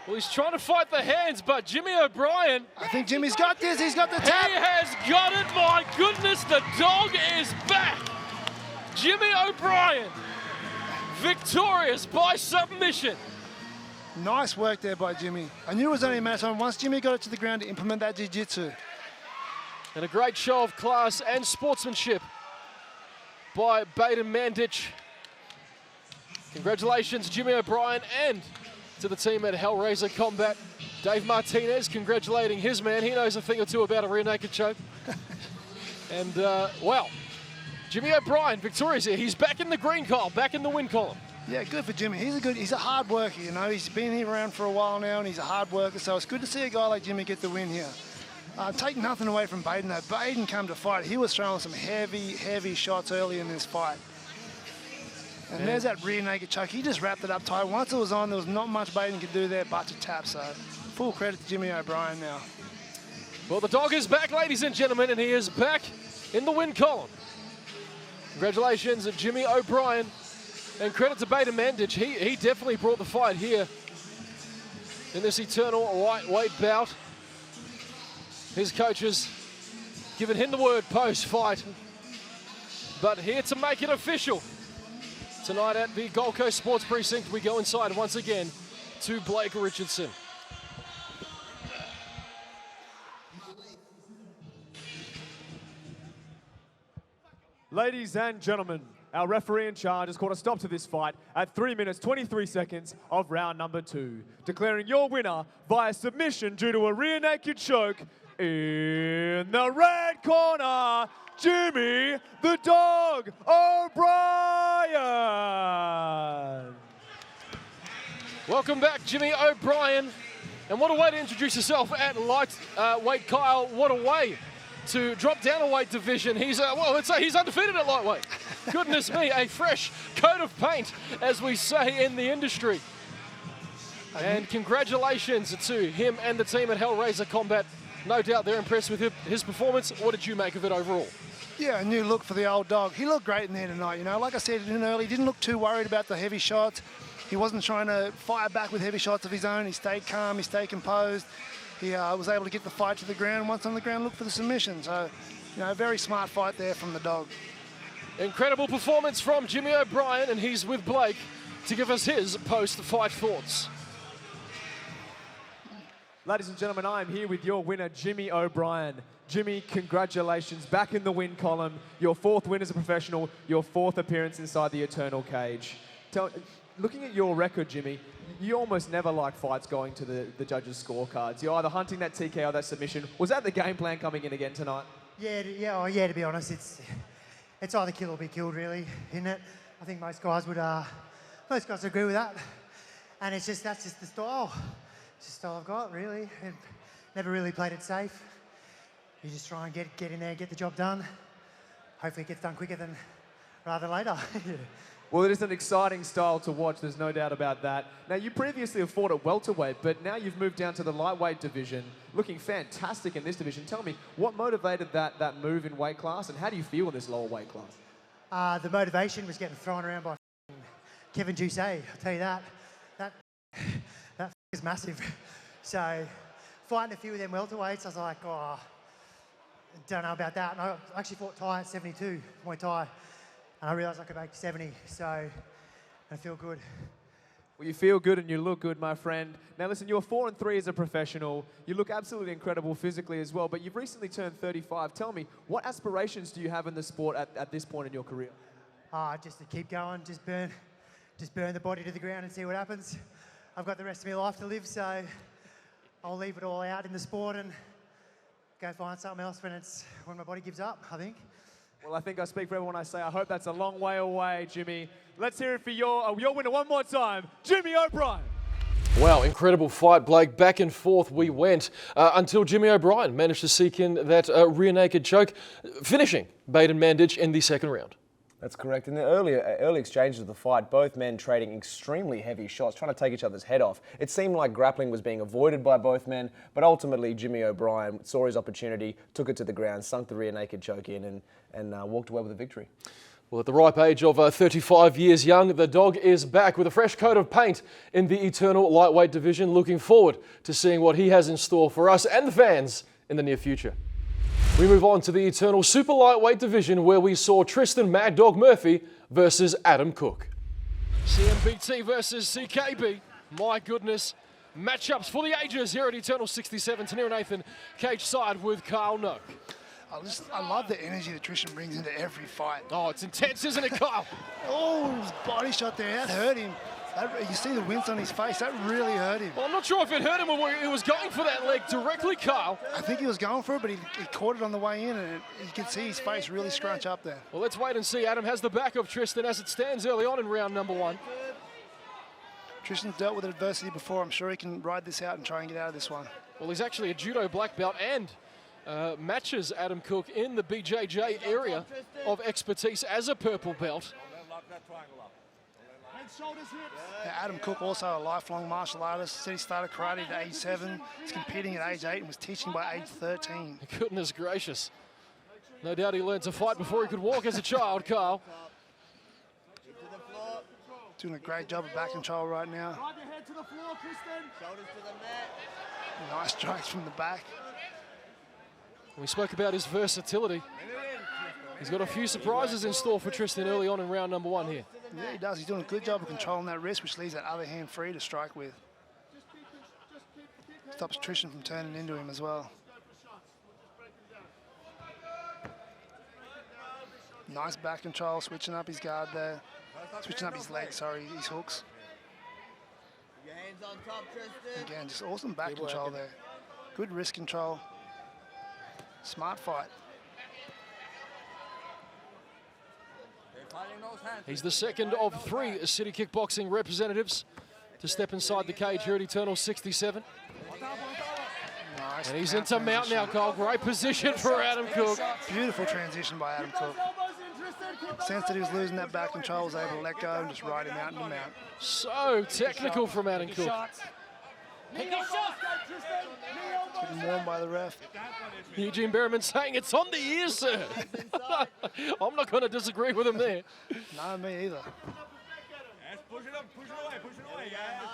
Well, he's trying to fight the hands, but Jimmy O'Brien, I think Jimmy's got this. He's got the he tap. has got it. My goodness, the dog is back. Jimmy O'Brien, victorious by submission. Nice work there by Jimmy. I knew it was only a matter of time. Once Jimmy got it to the ground to implement that jiu-jitsu. And a great show of class and sportsmanship by Baden Mandich. Congratulations, Jimmy O'Brien, and to the team at Hellraiser Combat. Dave Martinez congratulating his man. He knows a thing or two about a rear naked choke. And, well, Jimmy O'Brien, victorious here. He's back in the green column, back in the win column. Yeah, good for Jimmy. He's a hard worker, you know. He's been here around for a while now, and he's a hard worker. So it's good to see a guy like Jimmy get the win here. Take nothing away from Baden, though. Baden come to fight. He was throwing some heavy shots early in this fight. And there's that rear naked choke. He just wrapped it up tight. Once it was on, there was not much Baden could do there but to tap. So full credit to Jimmy O'Brien now. Well, the dog is back, ladies and gentlemen, and he is back in the win column. Congratulations, Jimmy O'Brien. And credit to Baden Mandich. He definitely brought the fight here in this eternal lightweight bout. His coaches giving him the word post-fight. But here to make it official, tonight at the Gold Coast Sports Precinct, we go inside once again to Blake Richardson. Ladies and gentlemen, our referee in charge has called a stop to this fight at 3 minutes 23 seconds of round number 2, declaring your winner via submission due to a rear naked choke in the red corner, Jimmy the Dog O'Brien. Welcome back, Jimmy O'Brien. And what a way to introduce yourself at lightweight, Kyle. What a way to drop down a weight division. He's, well, let's say he's undefeated at lightweight. Goodness me, a fresh coat of paint, as we say in the industry. And congratulations to him and the team at Hellraiser Combat. No doubt they're impressed with his performance. What did you make of it overall? Yeah, a new look for the old dog. He looked great in there tonight, you know. Like I said in early, he didn't look too worried about the heavy shots. He wasn't trying to fire back with heavy shots of his own. He stayed calm, he stayed composed. He was able to get the fight to the ground. Once on the ground, look for the submission. So, you know, very smart fight there from the dog. Incredible performance from Jimmy O'Brien, and he's with Blake to give us his post-fight thoughts. Ladies and gentlemen, I am here with your winner, Jimmy O'Brien. Jimmy, congratulations, back in the win column. Your 4th win as a professional, your 4th appearance inside the Eternal Cage. Looking at your record, Jimmy, you almost never like fights going to the judges' scorecards. You're either hunting that TKO or that submission. Was that the game plan coming in again tonight? Yeah, to be honest, it's either kill or be killed, really, isn't it? I think most guys would agree with that. And that's just the style. It's the style I've got, really. And never really played it safe. You just try and get in there, get the job done. Hopefully it gets done quicker than rather later. Well, it is an exciting style to watch, there's no doubt about that. Now, you previously have fought at welterweight, but now you've moved down to the lightweight division, looking fantastic in this division. Tell me, what motivated that move in weight class, and how do you feel in this lower weight class? The motivation was getting thrown around by Kevin Doucet, I'll tell you that. That is massive. So, fighting a few of them welterweights, I was like, oh, don't know about that. And I actually fought Thai at 72, Muay Thai. And I realised I could make 70, so I feel good. Well, you feel good and you look good, my friend. Now listen, you're 4-3 as a professional. You look absolutely incredible physically as well, but you've recently turned 35. Tell me, what aspirations do you have in the sport at this point in your career? Just to keep going, just burn the body to the ground and see what happens. I've got the rest of my life to live, so I'll leave it all out in the sport and go find something else when my body gives up, I think. Well, I think I speak for everyone when I say I hope that's a long way away, Jimmy. Let's hear it for your winner one more time, Jimmy O'Brien. Wow, incredible fight, Blake. Back and forth we went until Jimmy O'Brien managed to seek in that rear naked choke, finishing Baden Mandich in the 2nd round. That's correct. In the early exchanges of the fight, both men trading extremely heavy shots, trying to take each other's head off. It seemed like grappling was being avoided by both men, but ultimately Jimmy O'Brien saw his opportunity, took it to the ground, sunk the rear naked choke in, and walked away with a victory. Well, at the ripe age of 35 years young, the dog is back with a fresh coat of paint in the Eternal lightweight division. Looking forward to seeing what he has in store for us and the fans in the near future. We move on to the Eternal super lightweight division, where we saw Tristan Mad Dog Murphy versus Adam Cook. CMBT versus CKB. My goodness. Matchups for the ages here at Eternal 67. Tanir Nathan cage side with Kyle Noak. I love the energy that Tristan brings into every fight. Oh, it's intense, isn't it, Kyle? Oh, his body shot there, that hurt him. You see the wince on his face, that really hurt him. Well, I'm not sure if it hurt him or he was going for that leg directly, Kyle. I think he was going for it, but he caught it on the way in, and you could see his face really scrunch up there. Well, let's wait and see. Adam has the back of Tristan as it stands early on in round number 1. Tristan's dealt with adversity before. I'm sure he can ride this out and try and get out of this one. Well, he's actually a judo black belt and matches Adam Cook in the BJJ area of expertise as a purple belt. Now, Adam Cook, also a lifelong martial artist, said he started karate at age 7, he's competing at age 8 and was teaching by age 13. Goodness gracious. No doubt he learned to fight before he could walk as a child, Kyle. Doing a great job of back control right now. Nice strikes from the back. We spoke about his versatility. He's got a few surprises in store for Tristan early on in round number 1 here. Yeah, he does. He's doing a good job of controlling that wrist, which leaves that other hand free to strike with. Stops Tristan from turning into him as well. Nice back control, switching up his guard there. Switching up his legs, sorry, his hooks. Your hands on top, Tristan. Again, just awesome back control there. Good wrist control. Smart fight. He's the second of 3 City Kickboxing representatives to step inside the cage here at Eternal 67. Nice. And he's into mount now, Cole. Great position for Adam Cook. Beautiful transition by Adam Cook. Sense that he was losing that back control, was able to let go and just ride him out in the mount. So technical from Adam Cook. Getting warmed by the ref. Eugene Berriman saying it's on the ears, sir. I'm not going to disagree with him there. No, me either.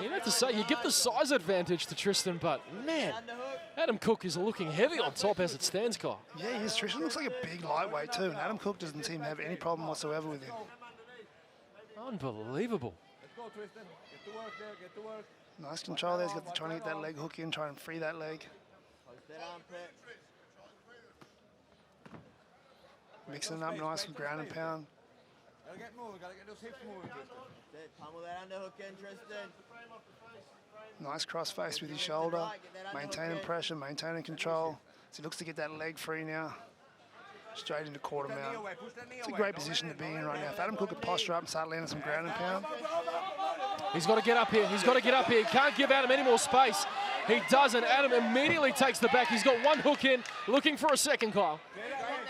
You have to say, you give the size advantage to Tristan, but man, Adam Cook is looking heavy on top as it stands, Kyle. Yeah, he is. Tristan looks like a big lightweight too, and Adam Cook doesn't seem to have any problem whatsoever with him. Unbelievable. Let's go, Tristan. Get to work there, get to work. Nice control there. He's got trying to get that leg hook in, trying to free that leg. Mixing it up nice with ground and pound. Gotta get moving, gotta get those hips moving, Tristan. Pummel that underhook in, Tristan. Nice cross face with his shoulder. Maintaining pressure, maintaining control. So he looks to get that leg free now. Straight into quarter mount. It's a great position to be in right now. If Adam Cook could posture up and start landing some ground and pound. He's got to get up here. He's got to get up here. He can't give Adam any more space. He doesn't. Adam immediately takes the back. He's got one hook in, looking for a second, Kyle.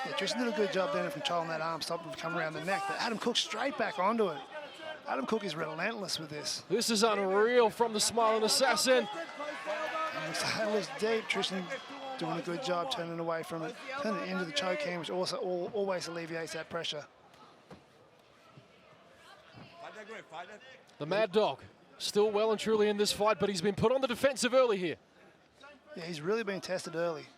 Yeah, Tristan did a good job then of controlling that arm, stopping him from coming around the neck. But Adam Cook straight back onto it. Adam Cook is relentless with this. This is unreal from the Smiling Assassin. That looks deep. Tristan doing a good job turning away from it. Turning it into the choke hand, which also always alleviates that pressure. The Mad Dog still well and truly in this fight, but he's been put on the defensive early here. Yeah, he's really been tested early.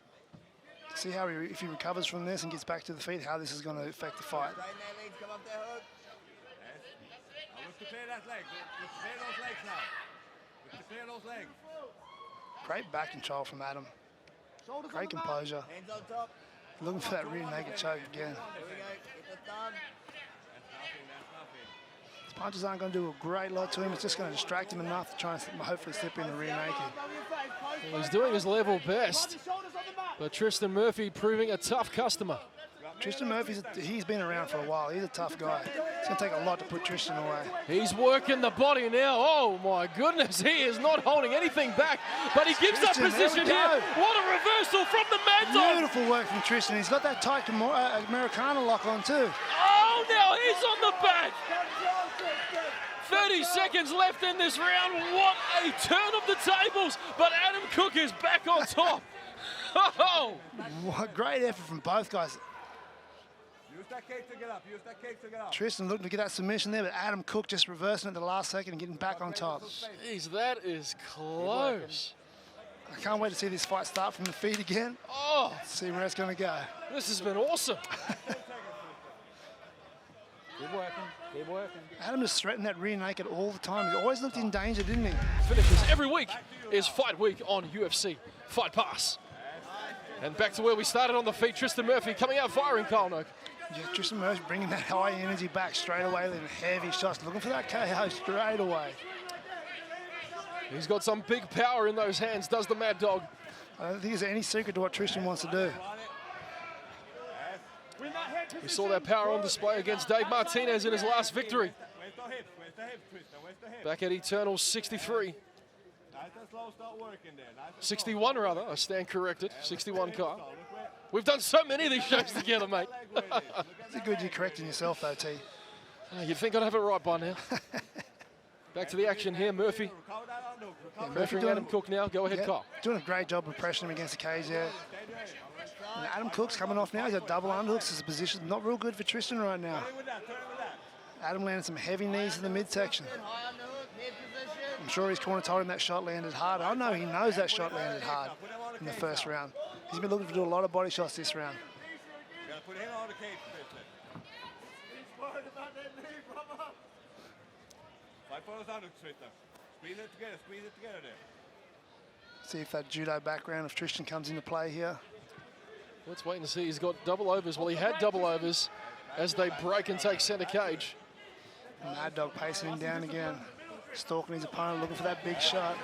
See how if he recovers from this and gets back to the feet, how this is going to affect the fight. Great back control from Adam. Great composure. Looking for that rear naked choke again. His punches aren't going to do a great lot to him. It's just going to distract him enough to try and hopefully slip in the rear naked. Well, he's doing his level best, but Tristan Murphy proving a tough customer. Tristan Murphy's, he's been around for a while. He's a tough guy. It's going to take a lot to put Tristan away. He's working the body now. Oh my goodness, he is not holding anything back, but he gives up position here. What a reversal from the Mad Dog. Beautiful work from Tristan. He's got that tight Americana lock on too. Oh, now he's on the back. 30 seconds left in this round. What a turn of the tables, but Adam Cook is back on top. Oh. What great effort from both guys. Use that cake to get up. Use that cake to get up. Tristan looking to get that submission there, but Adam Cook just reversing it at the last second and getting back on top. Jeez, that is close. I can't wait to see this fight start from the feet again. Oh, see where it's going to go. This has been awesome. Keep working. Keep working. Adam just threatened that rear naked all the time. He always looked in danger, didn't he? Finishes every week is Fight Week on UFC Fight Pass. And back to where we started on the feet, Tristan Murphy coming out firing, Kyle Noak. Yeah, Tristan Murphy bringing that high energy back straight away, then heavy shots, looking for that KO straight away. He's got some big power in those hands, does the Mad Dog. I don't think there's any secret to what Tristan wants to do. We saw that power on display against Dave Martinez in his last victory. Back at Eternal 63. 61 rather, I stand corrected. 61 car. We've done so many of these shows together, mate. It's good you're correcting yourself though, T. You'd think I'd have it right by now. Back to the action here, Murphy. Yeah, Murphy and Adam Cook now. Go ahead, Kyle. Doing a great job of pressuring him against the cage there. And Adam Cook's coming off now. He's got double underhooks. His position not real good for Tristan right now. Adam landed some heavy knees in the midsection. I'm sure his corner told him that shot landed hard. I know he knows that shot landed hard in the first round. He's been looking to do a lot of body shots this round. See if that judo background of Tristan comes into play here. Let's wait and see. He's got double overs. Well, he had double overs as they break and take centre cage. Mad Dog pacing him down again. Stalking his opponent, looking for that big shot.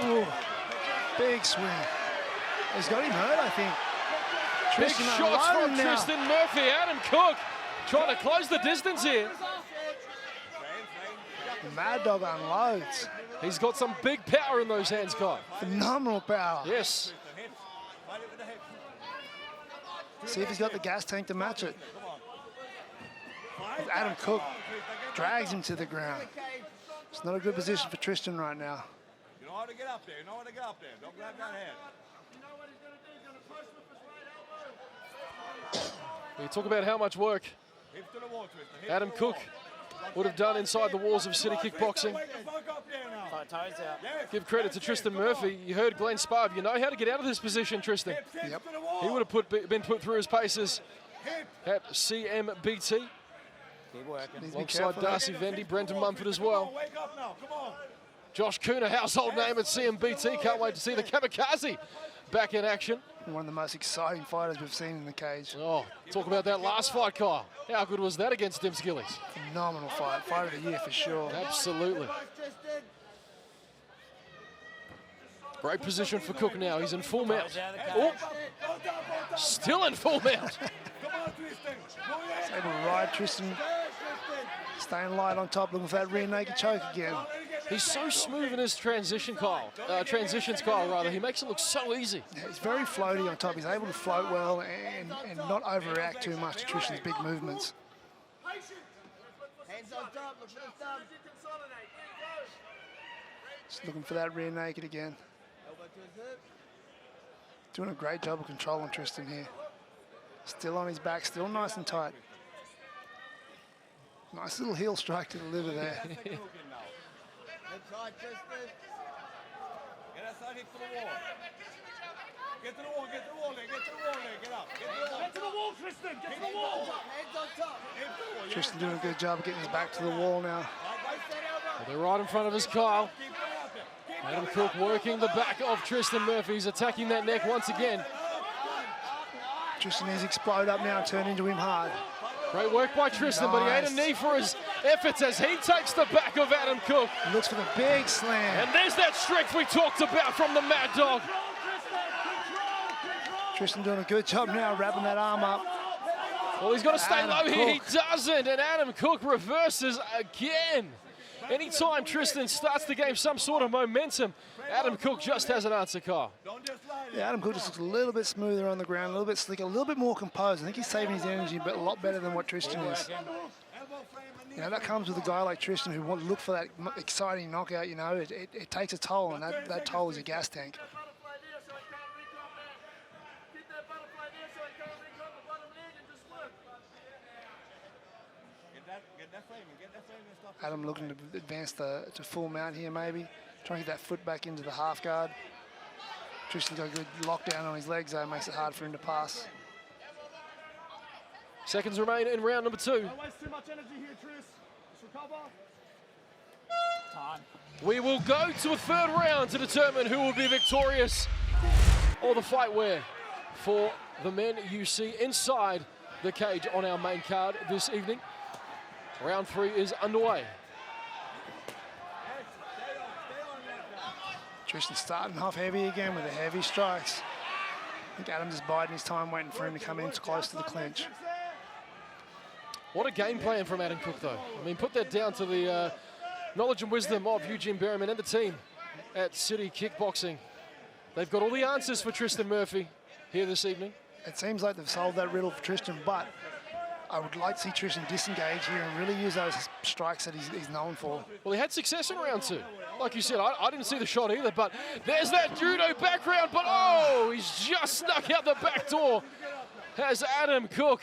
Ooh, big swing. He's got him hurt, I think. Big Tristan shots from unloading now. Tristan Murphy. Adam Cook trying to close the distance here. Mad Dog unloads. He's got some big power in those hands, Kyle. Phenomenal power. Yes. See if he's got the gas tank to match it. Adam Cook drags him to the ground. It's not a good position for Tristan right now. You know how to get up there. You know how to get up there. Don't grab that head. You talk about how much work Hips to the wall, Tristan. Hips Adam to the Cook wall. would have done inside the walls of City Kickboxing. Wake the fuck up there now. Toes out. Yes. Give credit to Tristan Murphy. You heard Glenn Sparv. You know how to get out of this position, Tristan. Hips Yep. to the wall. He would have been put through his paces Hips. at CMBT. Keep working. Needs to be Alongside careful. Darcy Vendy, Brendan Mumford as well. Wake up now. Come on. Josh Cooner, household name at CMBT. Can't wait to see the Kamikaze back in action. One of the most exciting fighters we've seen in the cage. Oh, talk about that last fight, Kyle. How good was that against Dims Gillies? Phenomenal fight. Fight of the year for sure. Absolutely. Great position for Cook now. He's in full mount. Oh, still in full mount. Come on, Tristan. Go He's ahead. able to ride Tristan. Staying light on top, looking for that rear naked choke again. He's so smooth in his transitions, Kyle. He makes it look so easy. Yeah, he's very floaty on top. He's able to float well and not overreact too much to Tristan's big movements. Hands on top. Look for the thumb. Just looking for that rear naked again. Elbow to his hip. Doing a great job of controlling Tristan here. Still on his back, still nice and tight. Nice little heel strike to the liver there. Hip side, Tristan. Get that side hip to the wall. Get to the wall, get to the wall there, get to the wall there, get up. Get to the wall. Get to the wall, Tristan, get to the wall. Hands on top. Hands to the wall, Tristan doing a good job of getting his back to the wall now. Well, they're right in front of us, Kyle. Adam Cook working the back of Tristan Murphy. He's attacking that neck once again. Tristan is explode up now and turn into him hard. Great work by Tristan, but he ate a knee for his efforts as he takes the back of Adam Cook. He looks for the big slam. And there's that strength we talked about from the Mad Dog. Tristan doing a good job now, wrapping that arm up. Well, he's got to stay Adam low here. He Cook. doesn't, and Adam Cook reverses again. Anytime Tristan starts to gain some sort of momentum, Adam Cook just has an answer, Kyle. Yeah, Adam Cook just looks a little bit smoother on the ground, a little bit slicker, a little bit more composed. I think he's saving his energy, but a lot better than what Tristan is. You know, that comes with a guy like Tristan who wants to look for that exciting knockout. You know, it takes a toll, and that toll is a gas tank. Adam looking to advance to full mount here, maybe. Trying to get that foot back into the half guard. Tristan's got a good lockdown on his legs, though, makes it hard for him to pass. Seconds remain in round number 2. Don't waste too much energy here, Tris. Just recover. Time. We will go to a third round to determine who will be victorious or the fight where for the men you see inside the cage on our main card this evening. Round 3 is underway. Tristan starting off heavy again with the heavy strikes. I think Adam's just biding his time, waiting for him to come in close to the clinch. What a game plan from Adam Cook, though. I mean, put that down to the knowledge and wisdom of Eugene Berryman and the team at City Kickboxing. They've got all the answers for Tristan Murphy here this evening. It seems like they've solved that riddle for Tristan, but I would like to see Tristan disengage here and really use those strikes that he's known for. Well, he had success in round 2. Like you said, I didn't see the shot either, but there's that judo background, but oh, he's just snuck out the back door. Has Adam Cook.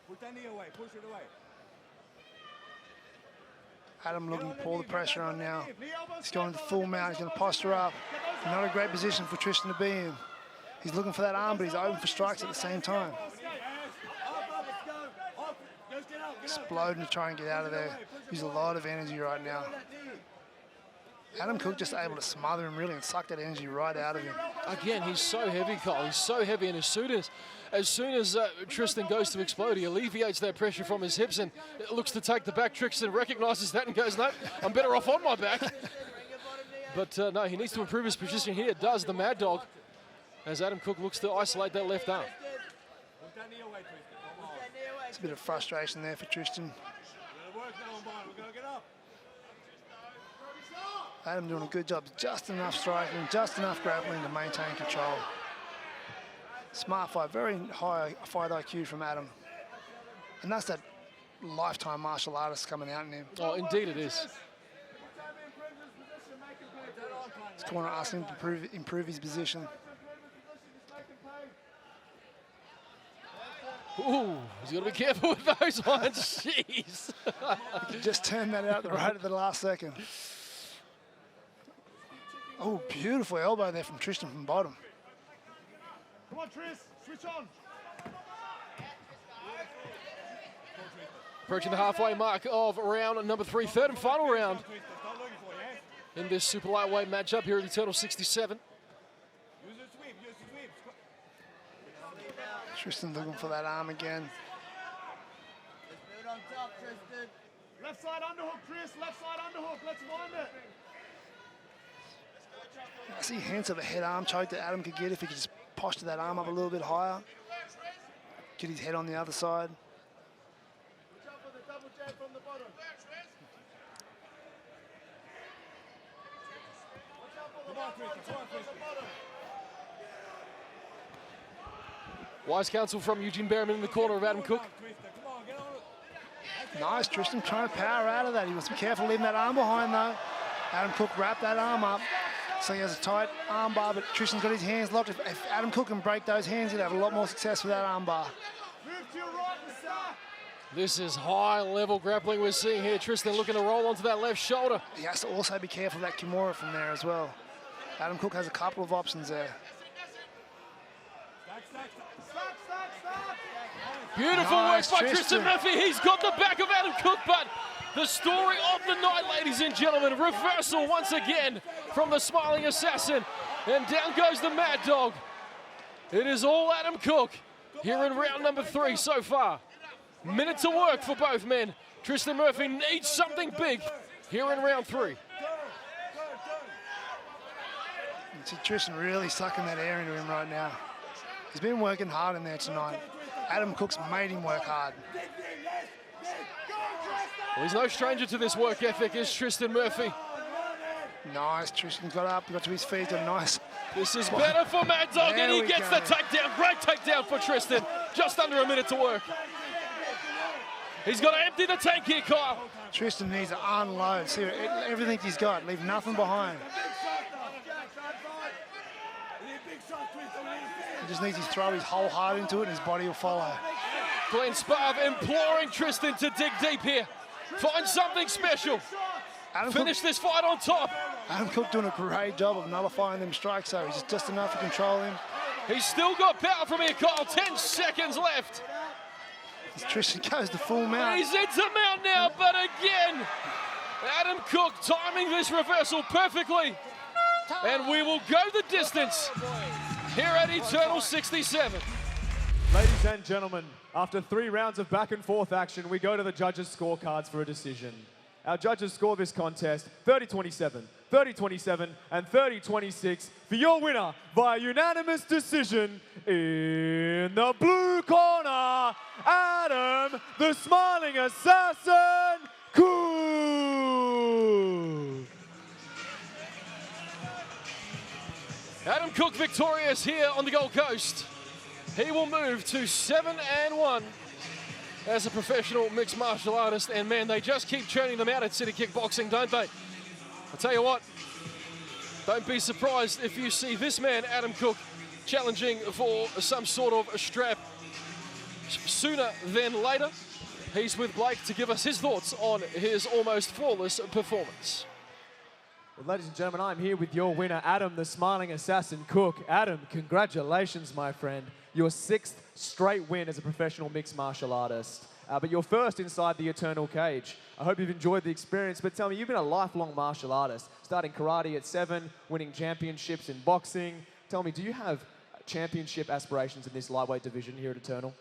Put that knee away, push it away. Adam looking to pull the pressure on now. He's going to full mount, he's going to posture up. Not a great position for Tristan to be in. He's looking for that arm, but he's open for strikes at the same time. Exploding to try and get out of there. Use a lot of energy right now. Adam Cook just able to smother him really and suck that energy right out of him. Again, he's so heavy, Kyle. He's so heavy, and as soon as Tristan goes to explode, he alleviates that pressure from his hips and looks to take the back. Tristan recognises that and goes, no, I'm better off on my back. But no, he needs to improve his position here. Does the Mad Dog, as Adam Cook looks to isolate that left arm. It's a bit of frustration there for Tristan. Adam doing a good job, just enough striking, just enough grappling to maintain control. Smart fight, very high fight IQ from Adam. And that's that lifetime martial artist coming out in him. Oh, indeed it is. His corner asking him to improve his position. Ooh, he's got to be careful with those ones. Jeez. He could just turn that out right at the last second. Oh, beautiful elbow there from Tristan from bottom. Come on, Tris, switch on. Approaching the halfway mark of round number 3, third and final round in this super lightweight matchup here at Eternal 67. Tristan looking for that arm again. Left side underhook, Chris. Left side underhook. Let's wind it. I see hints of a head arm choke that Adam could get if he could just posture that arm up a little bit higher. Get his head on the other side. Wise counsel from Eugene Berriman in the corner of Adam Cook. Nice, Tristan trying to power out of that. He must be careful leaving that arm behind though. Adam Cook wrapped that arm up. So he has a tight arm bar, but Tristan's got his hands locked. If Adam Cook can break those hands, he'll have a lot more success with that arm bar. This is high-level grappling we're seeing here. Tristan looking to roll onto that left shoulder. He has to also be careful of that Kimura from there as well. Adam Cook has a couple of options there. Beautiful Nice, work by Tristan. Tristan Murphy. He's got the back of Adam Cook, but the story of the night, ladies and gentlemen. Reversal once again from the smiling assassin. And down goes the Mad Dog. It is all Adam Cook here in round number 3 so far. Minute to work for both men. Tristan Murphy needs something big here in round 3. You see Tristan really sucking that air into him right now. He's been working hard in there tonight. Adam Cook's made him work hard. Well, he's no stranger to this work ethic, is Tristan Murphy. Nice, Tristan got up, got to his feet, got nice. This is better for Mad Dog, There and he we gets go. the takedown. Great takedown for Tristan. Just under a minute to work. He's got to empty the tank here, Kyle. Tristan needs to unload. See everything he's got, leave nothing behind. He just needs to throw his whole heart into it and his body will follow. Glenn Sparv imploring Tristan to dig deep here. Find something special. Finish this fight on top. Adam Cook doing a great job of nullifying them strikes, though. He's just enough to control him. He's still got power from here, Kyle. 10 seconds left. As Tristan goes to full mount. He's into mount now, but again, Adam Cook timing this reversal perfectly. And we will go the distance here at Eternal 67. Ladies and gentlemen, after 3 rounds of back and forth action, we go to the judges' scorecards for a decision. Our judges score this contest 30-27, 30-27, and 30-26 for your winner via unanimous decision in the blue corner, Adam the Smiling Assassin Cook. Adam Cook victorious here on the Gold Coast. He will move to 7-1 as a professional mixed martial artist. And man, they just keep churning them out at City Kickboxing, don't they? I'll tell you what, don't be surprised if you see this man, Adam Cook, challenging for some sort of a strap sooner than later. He's with Blake to give us his thoughts on his almost flawless performance. Well, ladies and gentlemen, I'm here with your winner, Adam the Smiling Assassin Cook. Adam, congratulations, my friend. Your 6th straight win as a professional mixed martial artist. but you're first inside the Eternal Cage. I hope you've enjoyed the experience, but tell me, you've been a lifelong martial artist, starting karate at 7, winning championships in boxing. Tell me, do you have championship aspirations in this lightweight division here at Eternal?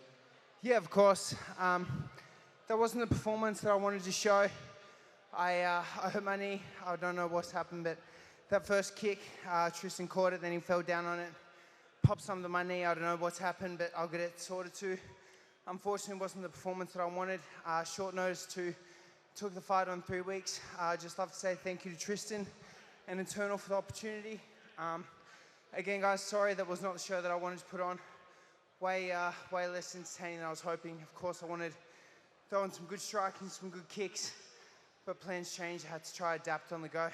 Yeah, of course. That wasn't the performance that I wanted to show. I hurt my knee. I don't know what's happened, but that first kick, Tristan caught it, then he fell down on it. Popped something to my knee. I don't know what's happened, but I'll get it sorted too. Unfortunately, it wasn't the performance that I wanted. Short notice took the fight on 3 weeks. I'd just love to say thank you to Tristan and Eternal for the opportunity. Again, guys, sorry that was not the show that I wanted to put on. Way less entertaining than I was hoping. Of course, I wanted to throw in some good striking, some good kicks, but plans changed. I had to try adapt on the go.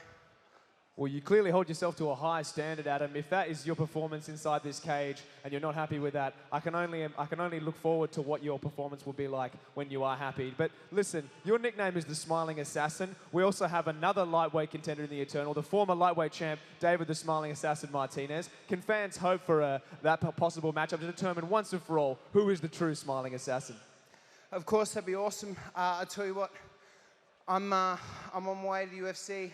Well, you clearly hold yourself to a high standard, Adam. If that is your performance inside this cage and you're not happy with that, I can only look forward to what your performance will be like when you are happy. But listen, your nickname is the Smiling Assassin. We also have another lightweight contender in the Eternal, the former lightweight champ, David the Smiling Assassin Martinez. Can fans hope for that possible matchup to determine once and for all who is the true Smiling Assassin? Of course, that'd be awesome. I tell you what, I'm on my way to the UFC.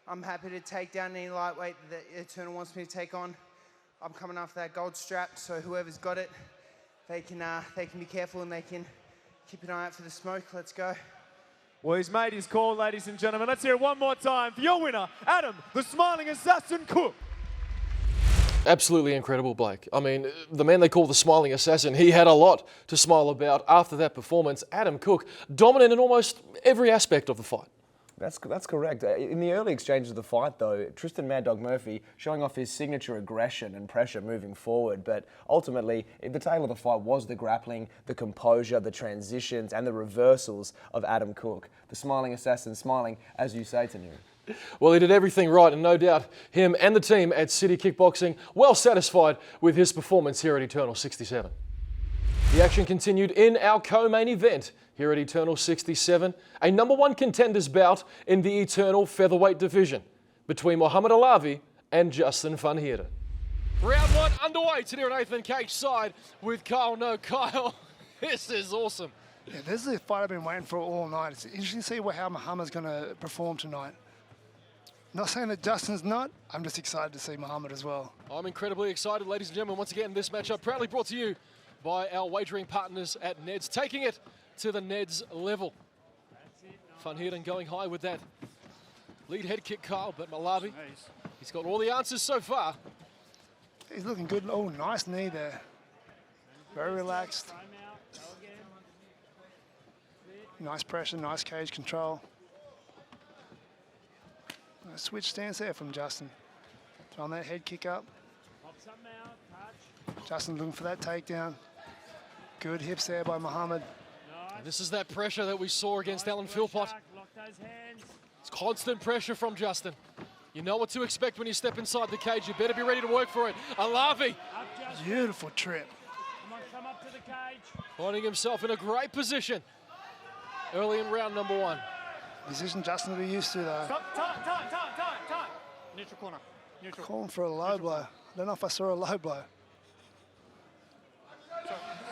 I'm happy to take down any lightweight that Eternal wants me to take on. I'm coming after that gold strap, so whoever's got it, they can be careful and they can keep an eye out for the smoke. Let's go. Well, he's made his call, ladies and gentlemen. Let's hear it one more time for your winner, Adam, the Smiling Assassin Cook. Absolutely incredible, Blake. I mean, the man they call the Smiling Assassin, he had a lot to smile about after that performance. Adam Cook, dominant in almost every aspect of the fight. That's correct. In the early exchanges of the fight, though, Tristan Mad Dog Murphy showing off his signature aggression and pressure moving forward. But ultimately, the tail of the fight was the grappling, the composure, the transitions, and the reversals of Adam Cook. The Smiling Assassin smiling, as you say, Tanir. Well, he did everything right, and no doubt him and the team at City Kickboxing well satisfied with his performance here at Eternal 67. The action continued in our co-main event here at Eternal 67, a #1 contenders bout in the Eternal featherweight division between Muhammad Alavi and Johnston van Heerden. Round 1 underway to near Nathan Cage side with Kyle. No, Kyle, this is awesome. Yeah, this is the fight I've been waiting for all night. It's interesting to see how Muhammad's going to perform tonight. Not saying that Justin's not, I'm just excited to see Muhammad as well. I'm incredibly excited, ladies and gentlemen. Once again, this matchup proudly brought to you by our wagering partners at Neds, taking it to the Neds level. Van Heerden going high with that lead head kick, Kyle, but Alavi, he's got all the answers so far. He's looking good. Oh, nice knee there. Very relaxed. Nice pressure, nice cage control. Nice switch stance there from Justin. Throwing that head kick up. Justin looking for that takedown. Good hips there by Muhammad. And this is that pressure that we saw against Alan Philpott. It's constant pressure from Justin. You know what to expect when you step inside the cage. You better be ready to work for it. Alavi. Beautiful trip. Come up to the cage. Finding himself in a great position early in round #1. Position Justin will be used to though. Stop, time. Neutral corner. Neutral. Calling for a low blow. I don't know if I saw a low blow.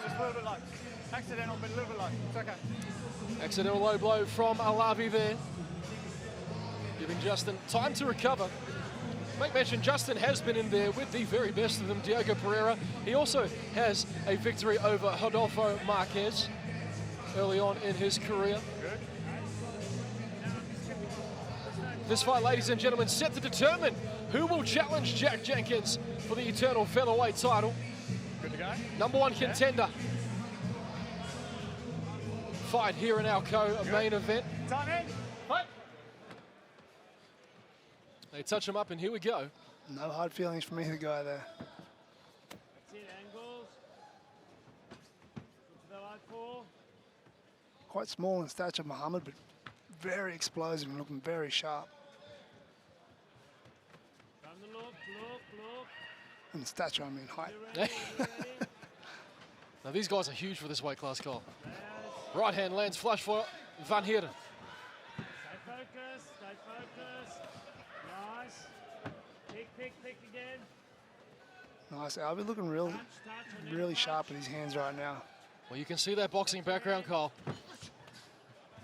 Just a little bit low. Accidental, but a little bit low. It's okay. Accidental low blow from Alavi there. Giving Justin time to recover. Make mention, Justin has been in there with the very best of them, Diogo Pereira. He also has a victory over Rodolfo Marquez early on in his career. Good. This fight, ladies and gentlemen, set to determine who will challenge Jack Jenkins for the Eternal featherweight title. Good to go. #1 contender. Fight here in our co-main event. Time in. Fight. They touch him up, and here we go. No hard feelings from either guy there. That's it, angles. Go to the light four. Quite small in stature, Muhammad, but very explosive and looking very sharp. From the look. In stature, I mean height. Now these guys are huge for this weight class, Cole. Right hand lands flush for Van Heerden. Stay focused. Nice. Pick again. Nice. Albie looking really sharp with his hands right now. Well, you can see that boxing background, Cole.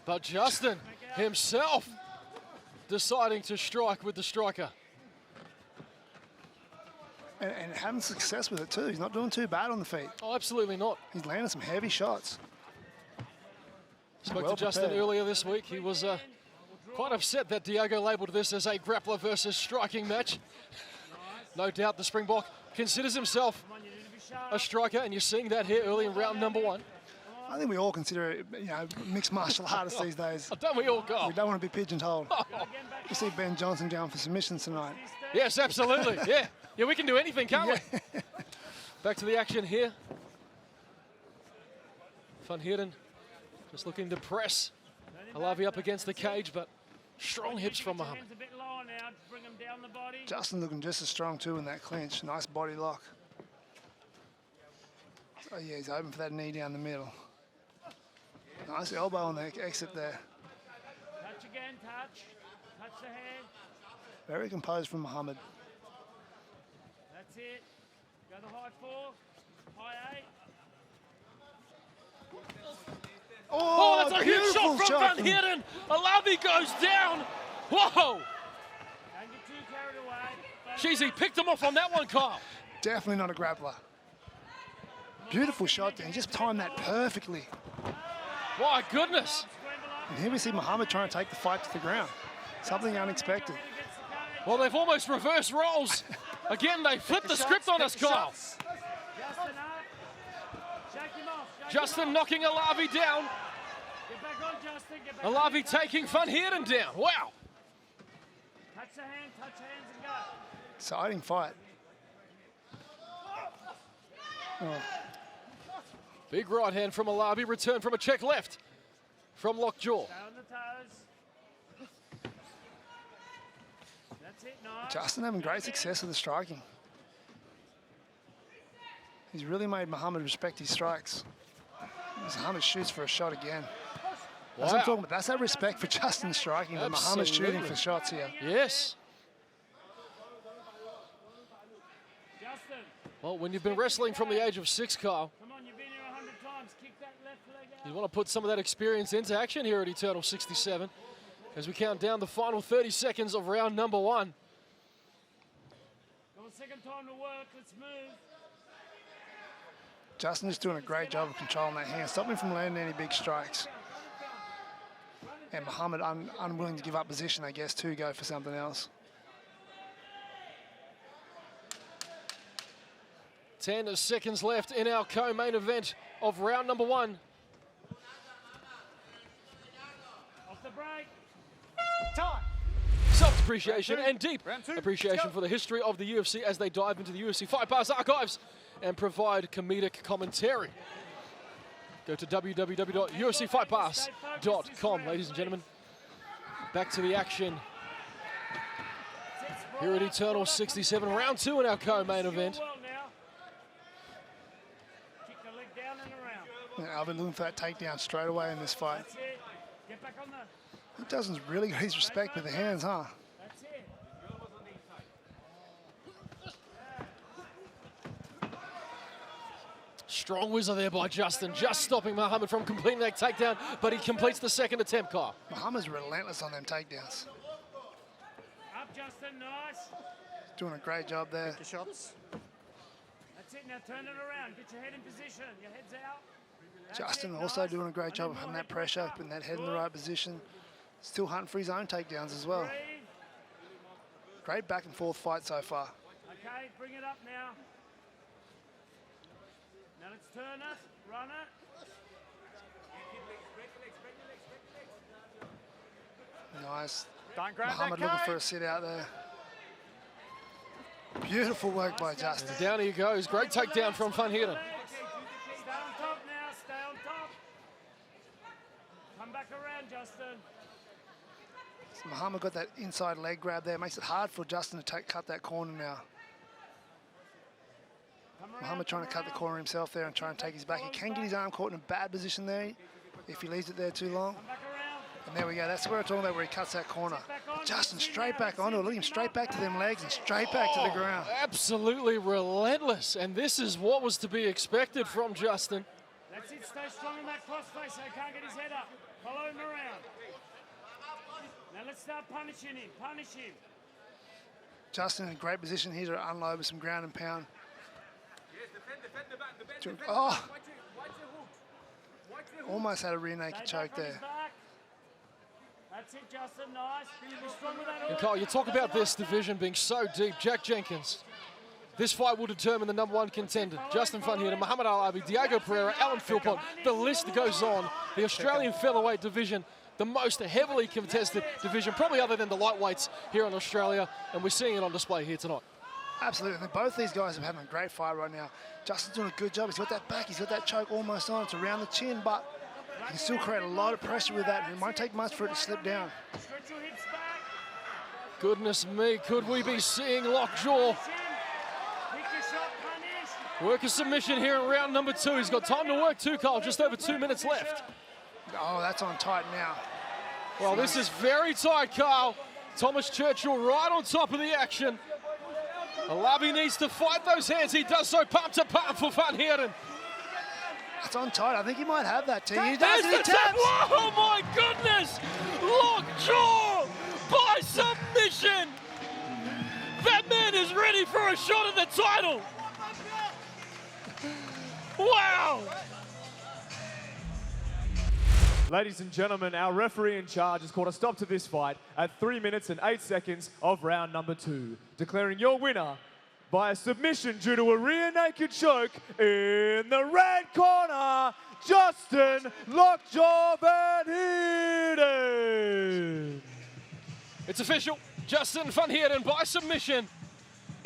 But Justin himself deciding to strike with the striker. And having success with it too. He's not doing too bad on the feet. Oh, absolutely not. He's landing some heavy shots. Spoke Well to Justin prepared. earlier this week. He was quite upset that Diego labelled this as a grappler versus striking match. No doubt the Springbok considers himself a striker, and you're seeing that here early in round number 1. I think we all consider it, mixed martial artists these days. Don't we all go? We don't want to be pigeonholed. You see Ben Johnson going for submissions tonight. Yes, absolutely. Yeah, we can do anything, can't we? Back to the action here. Van Heerden just looking to press Alavi up against the cage, but strong hips from Muhammad. Justin looking just as strong too in that clinch. Nice body lock. Oh yeah, he's open for that knee down the middle. Nice elbow on the exit there. Touch again, touch. Touch the hand. Very composed from Muhammad. That's it. Go the high 4, high 8. Oh, that's a huge beautiful shot from Van Heerden. Alavi goes down. Whoa. Don't get too carried away. Jeez, he picked him off on that one, Kyle. Definitely not a grappler. Beautiful shot there. He just timed that perfectly. My goodness. And here we see Muhammad trying to take the fight to the ground. Something unexpected. Well, they've almost reversed roles. Again, they flipped the script on us, Kyle. Justin up. Shake him off. Justin knocking Alavi down. Get back on, Justin. Get back Alavi taking Van Heerden down. Wow. Touch the hand, touch hands and go. Exciting fight. Oh. Big right hand from Alavi, return from a check left from Lockjaw. Stay on the toes. That's it, nice. Justin having great success with the striking. He's really made Muhammad respect his strikes. Muhammad shoots for a shot again. That's what I'm talking about. That's that respect for Justin striking, but Muhammad's shooting for shots here. Yes. Justin, Well, when you've been wrestling from the age of 6, Kyle, come on, you've been here 100 times. Kick that left leg out. you want to put some of that experience into action here at Eternal 67 as we count down the final 30 seconds of round number 1. Got a second time to work. Let's move. Justin is doing a great job of controlling that hand, stopping him from landing any big strikes. And Muhammad unwilling to give up position, I guess, to go for something else. 10 seconds left in our co-main event of round number 1. Off the break. Time. Self-appreciation and deep appreciation for the history of the UFC as they dive into the UFC Fight Pass archives and provide comedic commentary. Go to www.ufcfightpass.com, ladies and gentlemen. Back to the action here at Eternal 67, round 2 in our co-main event. Well now. Kick the leg down and around. And I've been looking for that takedown straight away in this fight. That's it. Get back on the. Justin's really got his respect with the hands, huh? That's it. Strong whizzer there by Justin, just stopping Muhammad from completing that takedown, but he completes the second attempt, Kyle. Muhammad's relentless on them takedowns. Up, Justin. Nice. Doing a great job there. Shots. That's it. Now turn it around. Get your head in position. Your head's out. That's Justin it, also nice. doing a great job of having that pressure, putting that head in the right position. Still hunting for his own takedowns as well. Breathe. Great back and forth fight so far. Okay, bring it up now. Now let's turn it, run it. Nice. Don't grab Muhammad that looking cage. for a sit out there. Beautiful work by Justin. Down he goes, great takedown from Van Heerden. Stay on top now, stay on top. Come back around, Justin. So Muhammad got that inside leg grab there. Makes it hard for Justin to cut that corner now. Come around, Muhammad trying to cut the corner himself there and try and take his back. He can get his arm caught in a bad position there if he leaves it there too long. Come back around. And there we go. That's what we're talking about, where he cuts that corner. But Justin straight back onto it. Look at him straight back to them legs and straight back to the ground. Absolutely relentless, and this is what was to be expected from Justin. That's it, stay strong in that cross face so he can't get his head up. Follow him around. Now let's start punishing him, punish him. Justin in a great position here to unload with some ground and pound. Yes, defend the back, defend Oh, Watch your hook. almost had a rear naked Stay back choke from his there. back. That's it, Justin, nice. Be strong with that And hook. Kyle, you talk about this division being so deep. Jack Jenkins. This fight will determine the #1 contender. Justin Van Heerden, Muhammad Alavi, Diego Pereira, Alan Philpott. The list goes on. The Australian featherweight division, the most heavily contested division, probably other than the lightweights here in Australia, and we're seeing it on display here tonight. Absolutely. Both these guys are having a great fight right now. Justin's doing a good job. He's got that back. He's got that choke almost on. It's around the chin, but he can still create a lot of pressure with that. It might take much for it to slip down. Stretch your hips back. Goodness me, could we be seeing lockjaw? Pick your shot, punish. Work a submission here in round number 2. He's got time to work too, Kyle. Just over 2 minutes left. Oh, that's on tight now. Well, this is very tight, Kyle. Thomas Churchill right on top of the action. Alavi needs to fight those hands. He does so palm to palm for Van Heerden. It's on tight. I think he might have that, T. He does, There's and he the tap. taps. Oh my goodness! Lockjaw by submission. That man is ready for a shot at the title. Wow! Ladies and gentlemen, our referee in charge has called a stop to this fight at 3 minutes and 8 seconds of round number 2, declaring your winner by a submission due to a rear naked choke in the red corner, Justin Lockjaw Van Heerden. It's official. Justin Van Heerden by submission,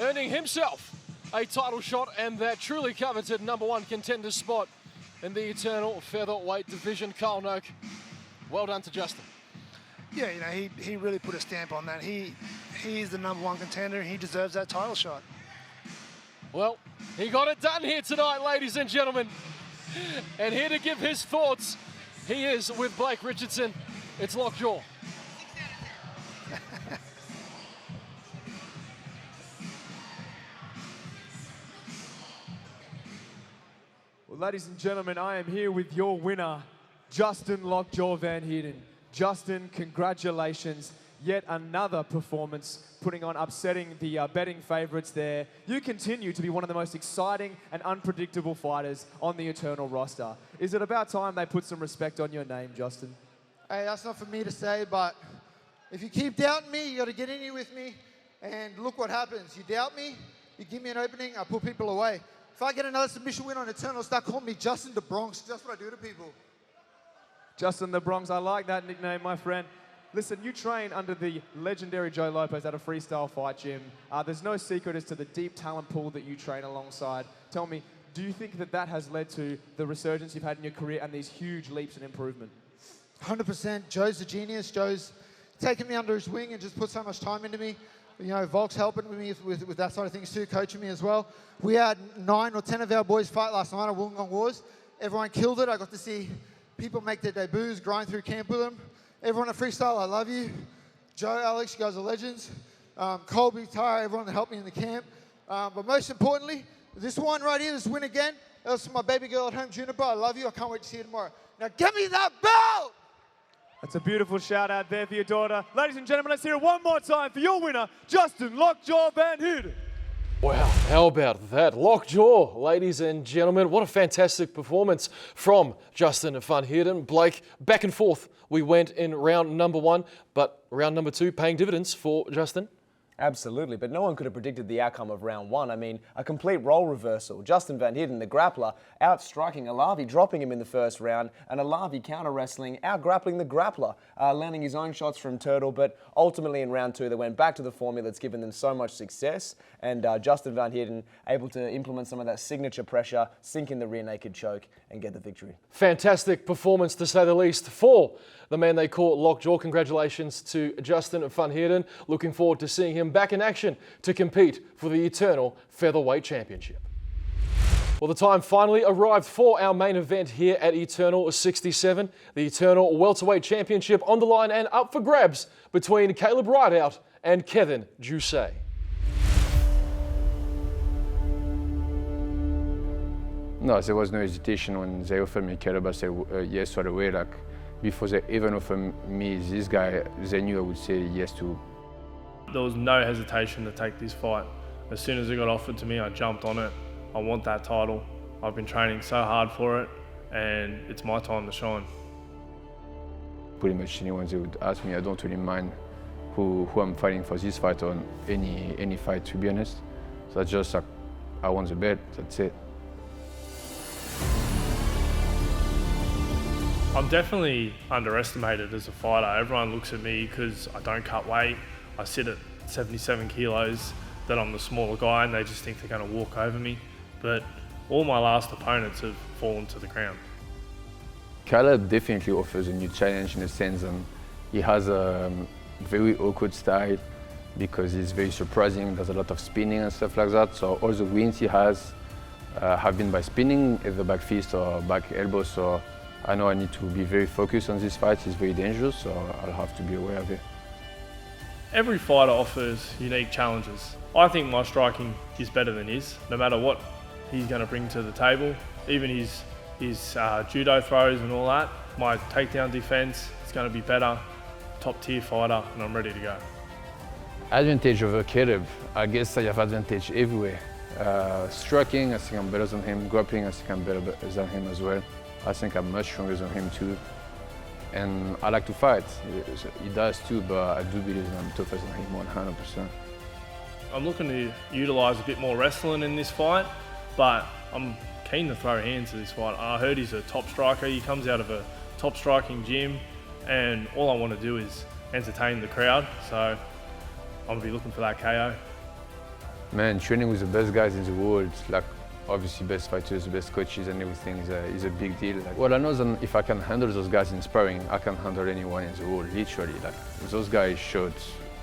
earning himself a title shot and that truly coveted #1 contender spot in the eternal featherweight division. Kyle Noak, well done to Justin. Yeah, you know, he really put a stamp on that. He is the #1 contender. He deserves that title shot. Well, he got it done here tonight, ladies and gentlemen. And here to give his thoughts, he is with Blake Richardson. It's Lockjaw. Well, ladies and gentlemen, I am here with your winner, Justin Lockjaw Van Heerden. Justin, congratulations. Yet another performance, putting on upsetting the betting favourites there. You continue to be one of the most exciting and unpredictable fighters on the Eternal roster. Is it about time they put some respect on your name, Justin? Hey, that's not for me to say, but if you keep doubting me, you got to get in here with me, and look what happens. You doubt me, you give me an opening, I put people away. If I get another submission win on Eternal, start calling me Justin the Bronx. That's what I do to people. Justin the Bronx, I like that nickname, my friend. Listen, you train under the legendary Joe Lopez at a freestyle fight gym. There's no secret as to the deep talent pool that you train alongside. Tell me, do you think that that has led to the resurgence you've had in your career and these huge leaps in improvement? 100%. Joe's a genius. Joe's taken me under his wing and just put so much time into me. You know, Volk's helping me with that side of things too, coaching me as well. We had 9 or 10 of our boys fight last night at Wollongong Wars. Everyone killed it. I got to see people make their debuts, grind through camp with them. Everyone at Freestyle, I love you. Joe, Alex, you guys are legends. Colby, Tara, everyone that helped me in the camp. But most importantly, this one right here, this win again, that was my baby girl at home, Juniper. I love you. I can't wait to see you tomorrow. Now give me that belt! That's a beautiful shout out there for your daughter. Ladies and gentlemen, let's hear it one more time for your winner, Justin Lockjaw Van Heerden. Wow, how about that? Lockjaw, ladies and gentlemen. What a fantastic performance from Justin Van Heerden. Blake, back and forth we went in round number 1, but round number 2 paying dividends for Justin. Absolutely, but no one could have predicted the outcome of round 1. I mean, a complete role reversal. Justin Van Heerden, the grappler, outstriking Alavi, dropping him in the first round, and Alavi counter-wrestling, out-grappling the grappler, landing his own shots from Turtle, but ultimately in round 2 they went back to the formula that's given them so much success, and Justin Van Heerden able to implement some of that signature pressure, sink in the rear naked choke, and get the victory. Fantastic performance, to say the least, for the man they call Lockjaw. Congratulations to Justin Van Heerden. Looking forward to seeing him back in action to compete for the Eternal Featherweight Championship. Well, the time finally arrived for our main event here at Eternal 67. The Eternal Welterweight Championship on the line and up for grabs between Caleb Rideout and Kevin Jusay. No, there was no hesitation when they offered me Caleb. I said yes right away. Like before they even offered me this guy, they knew I would say yes to. There was no hesitation to take this fight. As soon as it got offered to me, I jumped on it. I want that title. I've been training so hard for it, and it's my time to shine. Pretty much anyone they would ask me, I don't really mind who I'm fighting for this fight or any fight, to be honest. So that's just like, I want the belt, that's it. I'm definitely underestimated as a fighter. Everyone looks at me because I don't cut weight. I sit at 77 kilos, that I'm the smaller guy, and they just think they're going to walk over me. But all my last opponents have fallen to the ground. Caleb definitely offers a new challenge in a sense, and he has a very awkward style because he's very surprising. There's a lot of spinning and stuff like that. So all the wins he has have been by spinning, either back fist or back elbow. So I know I need to be very focused on this fight. It's very dangerous, so I'll have to be aware of it. Every fighter offers unique challenges. I think my striking is better than his, no matter what he's going to bring to the table. Even his judo throws and all that. My takedown defense is going to be better. Top tier fighter, and I'm ready to go. Advantage over Caleb, I guess I have advantage everywhere. Striking, I think I'm better than him. Grappling, I think I'm better than him as well. I think I'm much stronger than him too. And I like to fight. He does too, but I do believe that I'm tougher than him 100%. I'm looking to utilise a bit more wrestling in this fight, but I'm keen to throw hands to this fight. I heard he's a top striker. He comes out of a top striking gym, and all I want to do is entertain the crowd. So I'm going to be looking for that KO. Man, training with the best guys in the world, like obviously best fighters, best coaches and everything is a big deal. Like, well, I know that if I can handle those guys in sparring, I can handle anyone in the world, literally. Like, those guys showed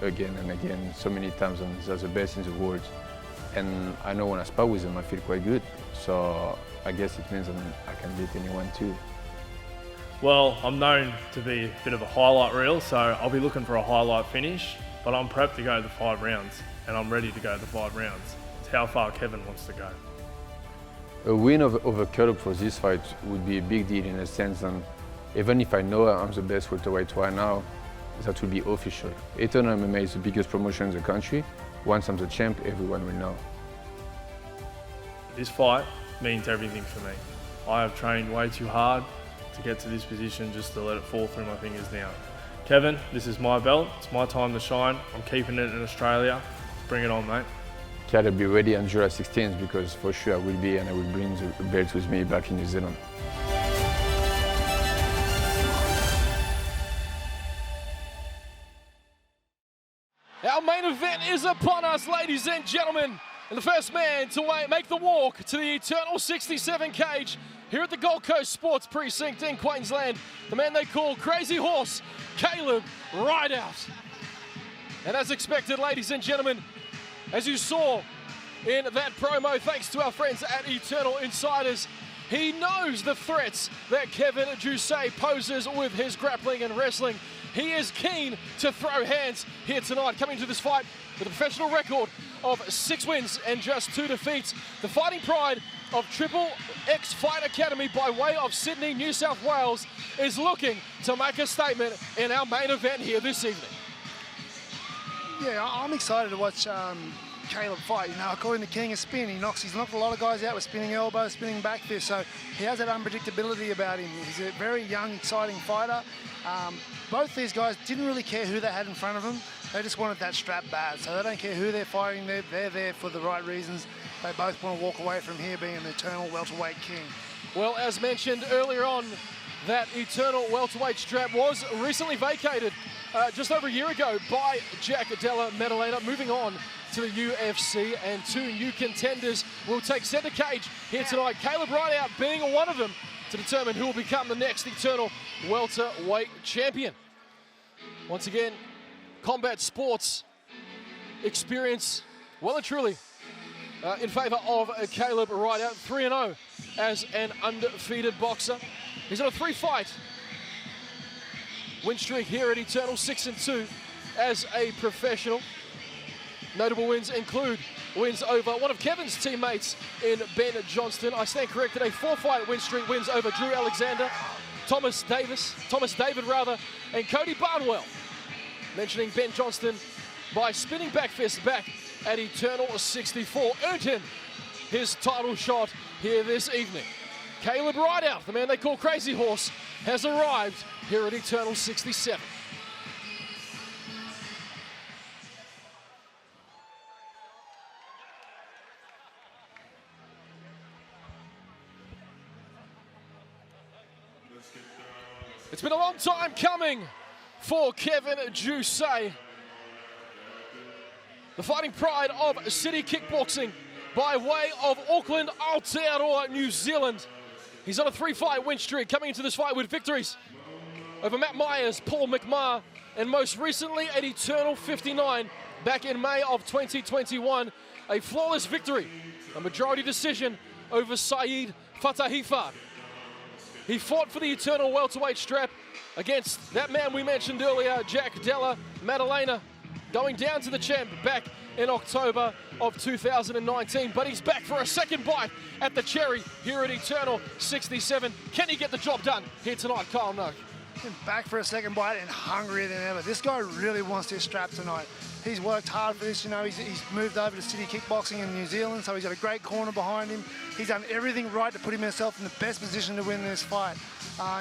again and again so many times, and they're the best in the world. And I know when I spar with them, I feel quite good. So I guess it means that I can beat anyone too. Well, I'm known to be a bit of a highlight reel, so I'll be looking for a highlight finish, but I'm prepped to go the 5 rounds, and I'm ready to go the 5 rounds. It's how far Kevin wants to go. A win over Caleb for this fight would be a big deal in a sense, and even if I know I'm the best welterweight right now, that will be official. Auckland MMA is the biggest promotion in the country. Once I'm the champ, everyone will know. This fight means everything for me. I have trained way too hard to get to this position just to let it fall through my fingers now. Kevin, this is my belt. It's my time to shine. I'm keeping it in Australia. Bring it on, mate. Caleb, be ready on July 16th because for sure I will be, and I will bring the belt with me back in New Zealand. Our main event is upon us, ladies and gentlemen. And the first man to make the walk to the Eternal 67 cage here at the Gold Coast Sports Precinct in Queensland, the man they call Crazy Horse, Caleb Rideout. And as expected, ladies and gentlemen, as you saw in that promo, thanks to our friends at Eternal Insiders, he knows the threats that Kevin Jousset poses with his grappling and wrestling. He is keen to throw hands here tonight, coming to this fight with a professional record of 6 wins and just 2 defeats. The fighting pride of Triple X Fight Academy by way of Sydney, New South Wales, is looking to make a statement in our main event here this evening. Yeah, I'm excited to watch Caleb fight. You know, I call him the king of spin. He's knocked a lot of guys out with spinning elbow, spinning back fist, so he has that unpredictability about him. He's a very young, exciting fighter. Both these guys didn't really care who they had in front of them. They just wanted that strap bad, so they don't care who they're fighting. They're there for the right reasons. They both want to walk away from here being the eternal welterweight king. Well, as mentioned earlier on, that eternal welterweight strap was recently vacated just over a year ago by Jack Della Maddalena, moving on to the UFC, and 2 new contenders will take centre cage here tonight. Caleb Rideout being one of them to determine who will become the next eternal welterweight champion. Once again, combat sports experience well and truly in favour of Caleb Rideout, 3-0 as an undefeated boxer. He's on a 3-fight win streak here at Eternal, 6-2 as a professional. Notable wins include wins over one of Kevin's teammates in Ben Johnston. I stand corrected, a 4-fight win streak wins over Drew Alexander, Thomas David, and Cody Barnwell. Mentioning Ben Johnston by spinning back fist back at Eternal 64, earned him his title shot here this evening. Caleb Rideout, the man they call Crazy Horse, has arrived here at Eternal 67. It's been a long time coming for Kevin Jusay, the fighting pride of city kickboxing by way of Auckland, Aotearoa, New Zealand. He's on a 3-fight win streak, coming into this fight with victories over Matt Myers, Paul McMahon, and most recently at Eternal 59 back in May of 2021. A flawless victory, a majority decision over Saeed Fatahifa. He fought for the Eternal welterweight strap against that man we mentioned earlier, Jack Della Maddalena, going down to the champ back in October of 2019. But he's back for a second bite at the cherry here at Eternal 67. Can he get the job done here tonight, Kyle Noak? Back for a second bite and hungrier than ever. This guy really wants this strap tonight. He's worked hard for this, you know, he's moved over to city kickboxing in New Zealand, so he's got a great corner behind him. He's done everything right to put himself in the best position to win this fight.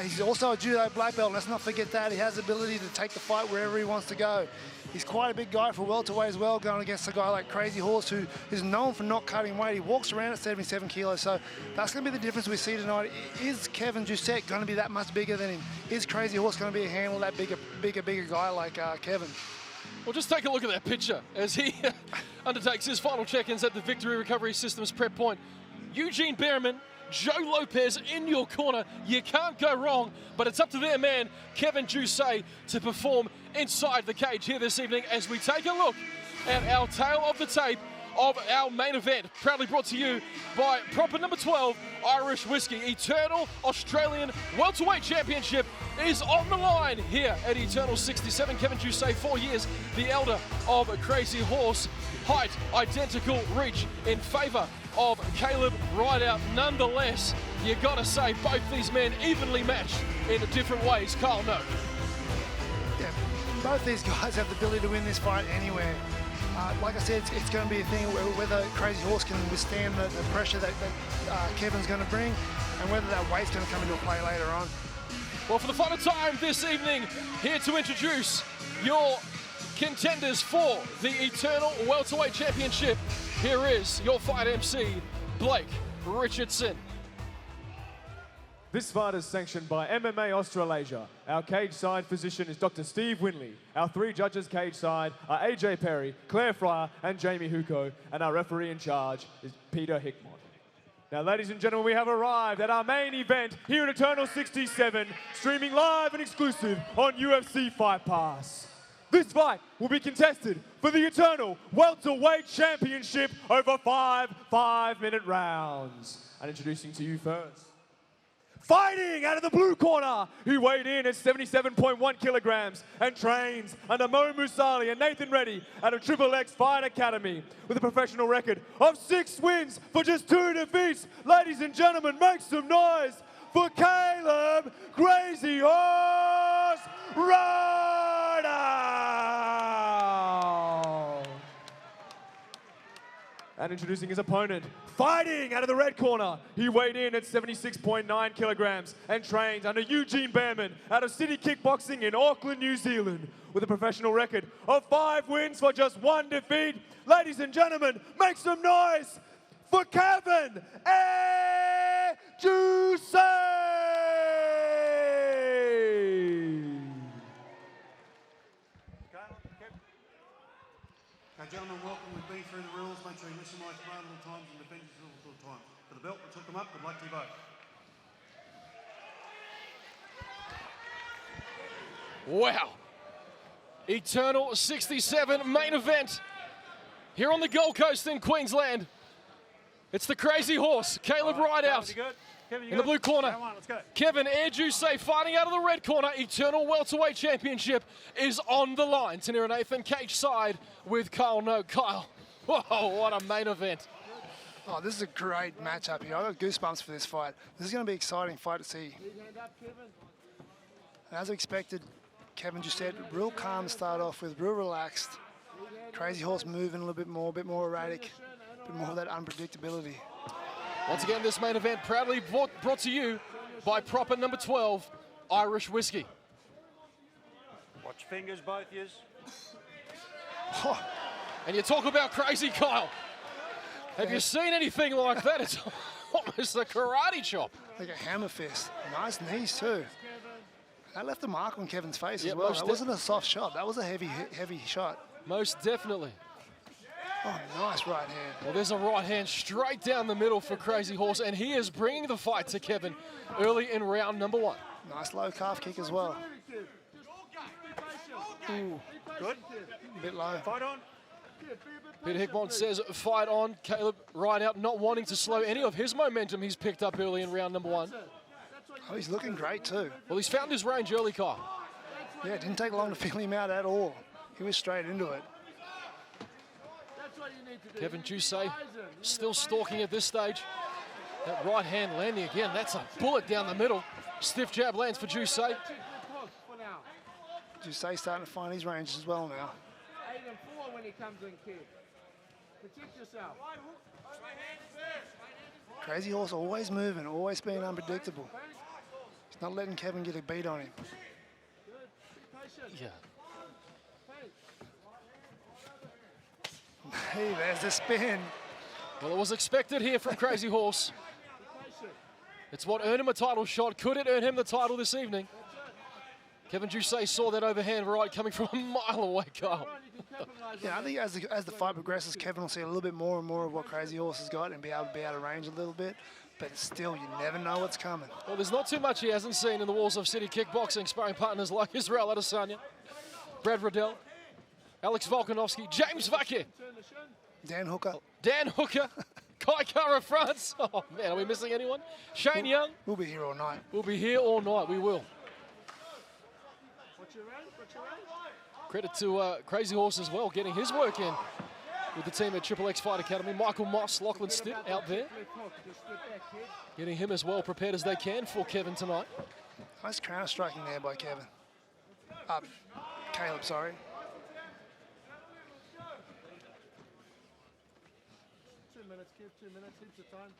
He's also a judo black belt, let's not forget that. He has the ability to take the fight wherever he wants to go. He's quite a big guy for welterweight as well, going against a guy like Crazy Horse, who is known for not cutting weight. He walks around at 77 kilos, so that's going to be the difference we see tonight. Is Kevin Jusay going to be that much bigger than him? Is Crazy Horse going to be able to handle that bigger guy like Kevin? Well, just take a look at that picture as he undertakes his final check-ins at the Victory Recovery Systems prep point. Eugene Behrman, Joe Lopez in your corner. You can't go wrong, but it's up to their man, Kevin Jusay, to perform inside the cage here this evening as we take a look at our tail of the tape of our main event, proudly brought to you by proper number 12 Irish Whiskey. Eternal Australian Welterweight Championship is on the line here at Eternal 67. Kevin Jusay, 4 years, the elder of a Crazy Horse. Height, identical, reach in favour of Caleb Rideout. Nonetheless, you gotta say both these men evenly matched in different ways. Kyle Noak. Yeah, both these guys have the ability to win this fight anywhere. Like I said, it's going to be a thing whether Crazy Horse can withstand the pressure that Kevin's going to bring, and whether that weight's going to come into play later on. Well, for the final time this evening, here to introduce your contenders for the Eternal Welterweight Championship, here is your fight MC, Blake Richardson. This fight is sanctioned by MMA Australasia. Our cage side physician is Dr. Steve Winley. Our 3 judges cage side are AJ Perry, Claire Fryer, and Jamie Huko. And our referee in charge is Peter Hickmott. Now, ladies and gentlemen, we have arrived at our main event here at Eternal 67, streaming live and exclusive on UFC Fight Pass. This fight will be contested for the Eternal Welterweight Championship over 5 5-minute rounds. And introducing to you first, fighting out of the blue corner, he weighed in at 77.1 kilograms and trains under Mo Musali and Nathan Reddy out of Triple X Fight Academy with a professional record of 6 wins for just 2 defeats. Ladies and gentlemen, make some noise for Caleb Crazy Horse Rideout! And introducing his opponent, fighting out of the red corner, he weighed in at 76.9 kilograms and trained under Eugene Behrman out of City Kickboxing in Auckland, New Zealand, with a professional record of 5 wins for just 1 defeat. Ladies and gentlemen, make some noise for Kevin Jusay! Now, gentlemen, welcome. We've been through the rules. Make sure you listen to my command all times and defend yourself all the time. For the belt, we'll took them up. Good luck to you both. Wow. Eternal 67 main event here on the Gold Coast in Queensland. It's the Crazy Horse, Caleb Rideout. In the blue corner, Kevin Jusay fighting out of the red corner. Eternal Welterweight Championship is on the line. Tanira Nathan, cage side with Kyle Noak. Kyle, Whoa, what a main event. Oh, this is a great matchup here. I've got goosebumps for this fight. This is going to be an exciting fight to see. And as expected, Kevin just said, real calm to start off with, real relaxed. Crazy Horse moving a little bit more erratic, a bit more of that unpredictability. Once again, this main event proudly brought to you by proper number 12, Irish Whiskey. Watch fingers, both yous. Oh, and you talk about crazy, Kyle. Have you seen anything like that? It's almost a karate chop. Like a hammer fist. Nice knees too. That left a mark on Kevin's face Yeah, as well. most That wasn't a soft shot. That was a heavy shot. Most definitely. Oh, nice right hand. Well, there's a right hand straight down the middle for Crazy Horse, and he is bringing the fight to Kevin early in round number 1. Nice low calf kick as well. Ooh, good. A bit low. Fight on. Peter Hickmont says, fight on. Caleb right out, not wanting to slow any of his momentum he's picked up early in round number 1. Oh, he's looking great too. Well, he's found his range early, Kyle. Yeah, it didn't take long to feel him out at all. He was straight into it. Kevin Jusay still stalking at this stage. That right hand landing again. That's a bullet down the middle. Stiff jab lands for Jusay. Jusay starting to find his range as well now. 8 and 4 when he comes in, kid. Protect yourself. Crazy Horse always moving, always being unpredictable. He's not letting Kevin get a beat on him. Yeah. Hey, there's the spin. Well, it was expected here from Crazy Horse. It's what earned him a title shot. Could it earn him the title this evening? Kevin Jusay saw that overhand right coming from a mile away, Kyle. Yeah, I think as the fight progresses, Kevin will see a little bit more and more of what Crazy Horse has got and be able to be out of range a little bit. But still, you never know what's coming. Well, there's not too much he hasn't seen in the walls of City Kickboxing, sparring partners like Israel Adesanya, Brad Riddell, Alex Volkanovski, James Vacquier, Dan Hooker, Kai Kara France. Oh, man, are we missing anyone? Shane Young. We'll be here all night. We'll be here all night, we will. Credit to Crazy Horse as well, getting his work in with the team at Triple X Fight Academy. Michael Moss, Lachlan Stitt out there, getting him as well prepared as they can for Kevin tonight. Nice counter striking there by Kevin. Caleb, sorry. 2 minutes, kid, 2 minutes, heaps of time.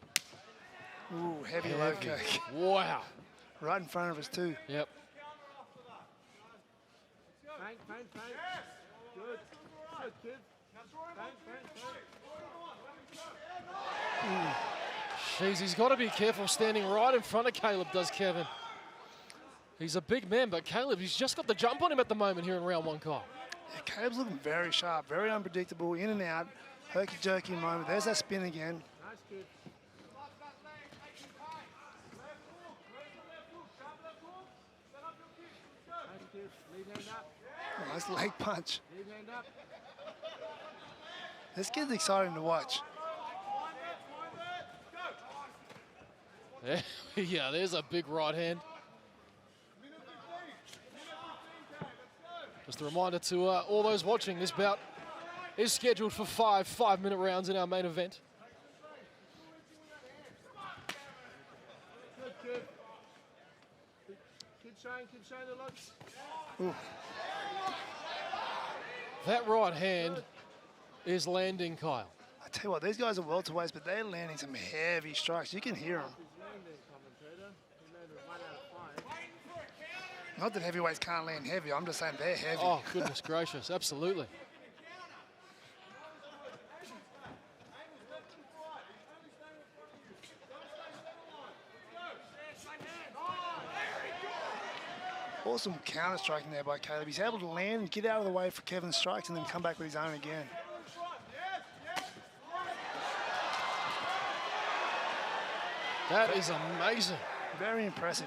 Ooh, heavy low kick. Wow. Right in front of us too. Yep. Paint. Good. Good, kid. Jeez, he's got to be careful standing right in front of Caleb, does Kevin. He's a big man, but Caleb, he's just got the jump on him at the moment here in round 1, Kyle. Yeah, Caleb's looking very sharp, very unpredictable, in and out, herky-jerky moment. There's that spin again. Nice, kid. Lead hand up. Oh, nice leg punch. Lead hand up. This kid's exciting to watch. Yeah, there's a big right hand. Just a reminder to all those watching, this bout is scheduled for 5 5-minute rounds in our main event. Good, kid. Keep showing the looks. Ooh. That right hand is landing, Kyle. I tell you what, these guys are welterweights, but they're landing some heavy strikes. You can hear them. Not that heavyweights can't land heavy, I'm just saying they're heavy. Oh, goodness gracious, absolutely. Awesome counter striking there by Caleb. He's able to land and get out of the way for Kevin's strikes and then come back with his own again. That is amazing. Very impressive.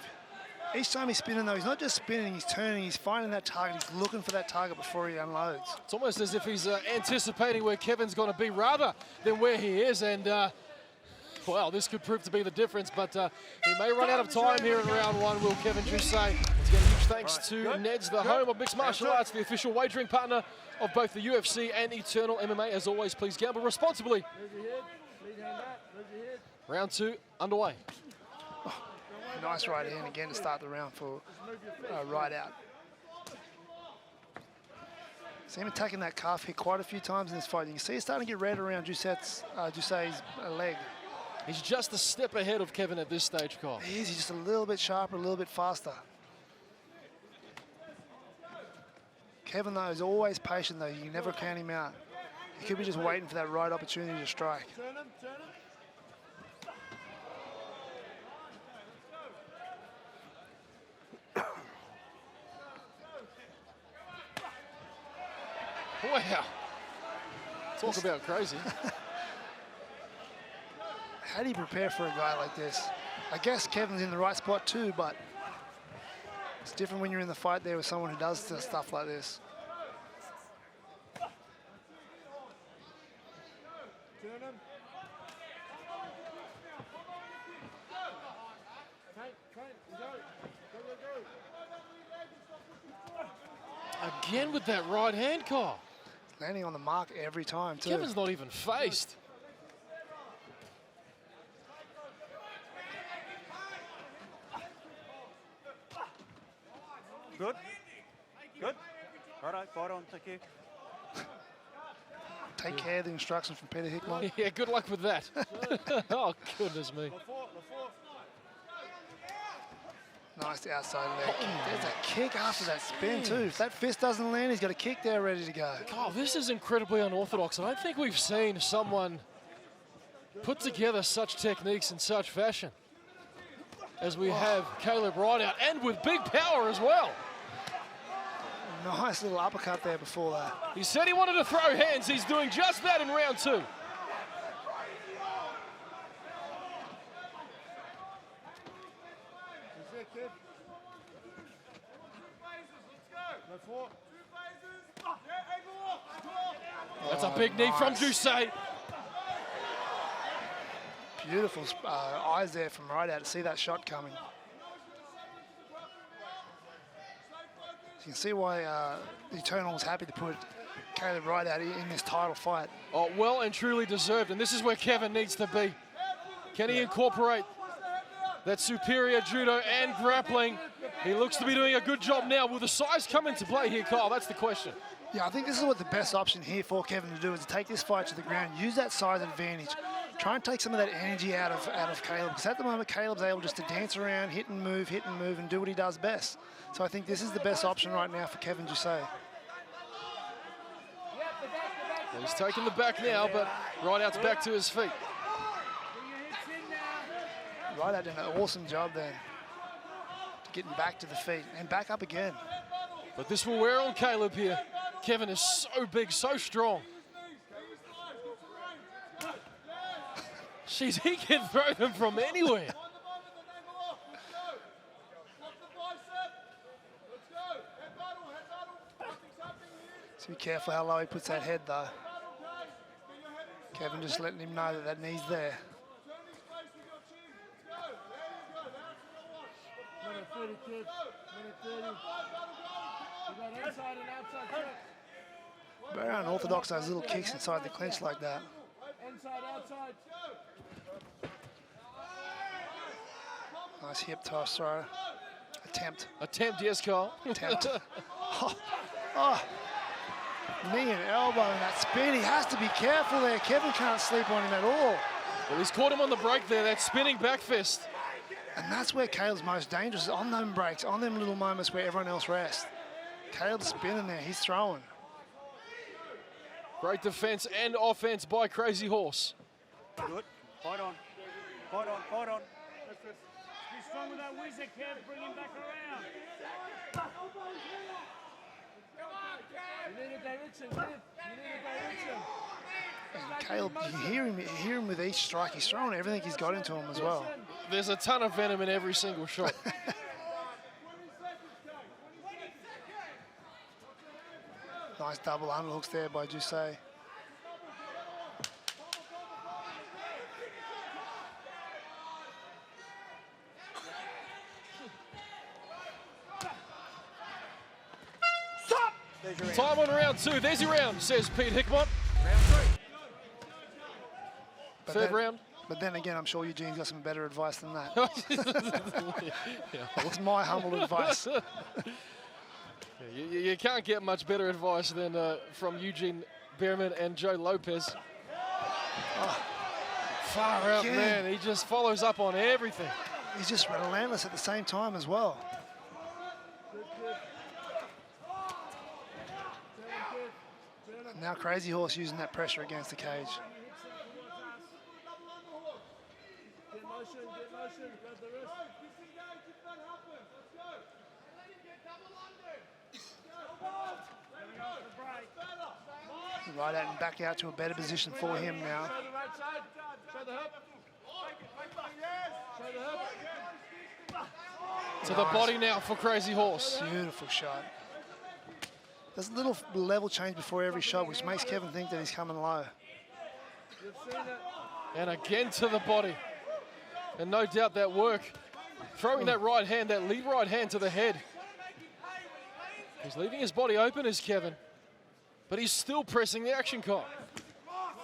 Each time he's spinning though, he's not just spinning, he's turning, he's finding that target, he's looking for that target before he unloads. It's almost as if he's anticipating where Kevin's going to be rather than where he is, and Well, this could prove to be the difference, but he may run out of time here in round one, will Kevin Jusay. Once again, huge thanks to Ned's, the home of mixed martial arts, the official wagering partner of both the UFC and Eternal MMA. As always, please gamble responsibly. Round two underway. Nice right hand again to start the round for right out. See him attacking that calf here quite a few times in this fight. You can see he's starting to get red around Jusay's leg. He's just a step ahead of Kevin at this stage, Kyle. He is. He's just a little bit sharper, a little bit faster. Kevin, though, is always patient, though. You can never count him out. He could be just waiting for that right opportunity to strike. Wow. Talk about crazy. How do you prepare for a guy like this? I guess Kevin's in the right spot too, but it's different when you're in the fight there with someone who does stuff like this. Again with that right hand, Kyle. Landing on the mark every time, too. Kevin's not even faced. Good. Good. All right, fight on. Thank you. Take care of the instructions from Peter Hickman. Yeah, good luck with that. Oh, goodness me. Nice outside leg. There's a kick after that spin, too. If that fist doesn't land, he's got a kick there ready to go. Oh, this is incredibly unorthodox. I don't think we've seen someone put together such techniques in such fashion as we have Caleb Rideout, and with big power as well. Nice little uppercut there before that. He said he wanted to throw hands. He's doing just that in round two. That's a big knee from Jusay. Beautiful eyes there from Rideout to see that shot coming. You can see why the Eternal was happy to put Caleb Rideout in this title fight. Oh, well and truly deserved, and this is where Kevin needs to be. Can he incorporate that superior judo and grappling? He looks to be doing a good job now. Will the size come into play here, Kyle? That's the question. Yeah, I think this is what the best option here for Kevin to do is to take this fight to the ground, use that size advantage, try and take some of that energy out of Caleb, because at the moment Caleb's able just to dance around, hit and move, and do what he does best. So I think this is the best option right now for Kevin Jusay. Well, he's taking the back now, but Rideout's back to his feet. Rideout did an awesome job then, getting back to the feet and back up again. But this will wear on Caleb here. Kevin is so big, so strong. Jeez, he can throw them from anywhere. So be careful how low he puts that head though. Kevin just letting him know that that knee's there. Minute 30, kid. Minute 30. You got inside and outside check. Very unorthodox, those little kicks inside the clinch like that. Inside, outside. Nice hip toss throw. Attempt. Attempt, yes, Carl. Attempt. Oh. Knee and elbow and that spin. He has to be careful there. Kevin can't sleep on him at all. Well, he's caught him on the break there, that spinning back fist. And that's where Caleb's most dangerous, on them breaks, on them little moments where everyone else rests. Caleb's spinning there, he's throwing. Great defense and offense by Crazy Horse. Good. Fight on. Fight on. Fight on. Be strong with that wizard, Kev. Bring him back around. You need a direction, Kev. You need a direction. And Caleb, you hear him with each strike. He's throwing everything he's got into him as well. There's a ton of venom in every single shot. Nice double underhooks there by Jusay. Time on round 2. There's your round, says Pete Hickmott. Third round. But then again, I'm sure Eugene's got some better advice than that. That's my humble advice. You can't get much better advice than from Eugene Behrman and Joe Lopez. Far out, man. He just follows up on everything. He's just relentless at the same time as well. Now Crazy Horse using that pressure against the cage. Right out and back out to a better position for him now. To the body now for Crazy Horse. Beautiful shot. There's a little level change before every shot, which makes Kevin think that he's coming low. And again to the body. And no doubt that work. Throwing that right hand, that lead right hand to the head. He's leaving his body open as Kevin. But he's still pressing the action card.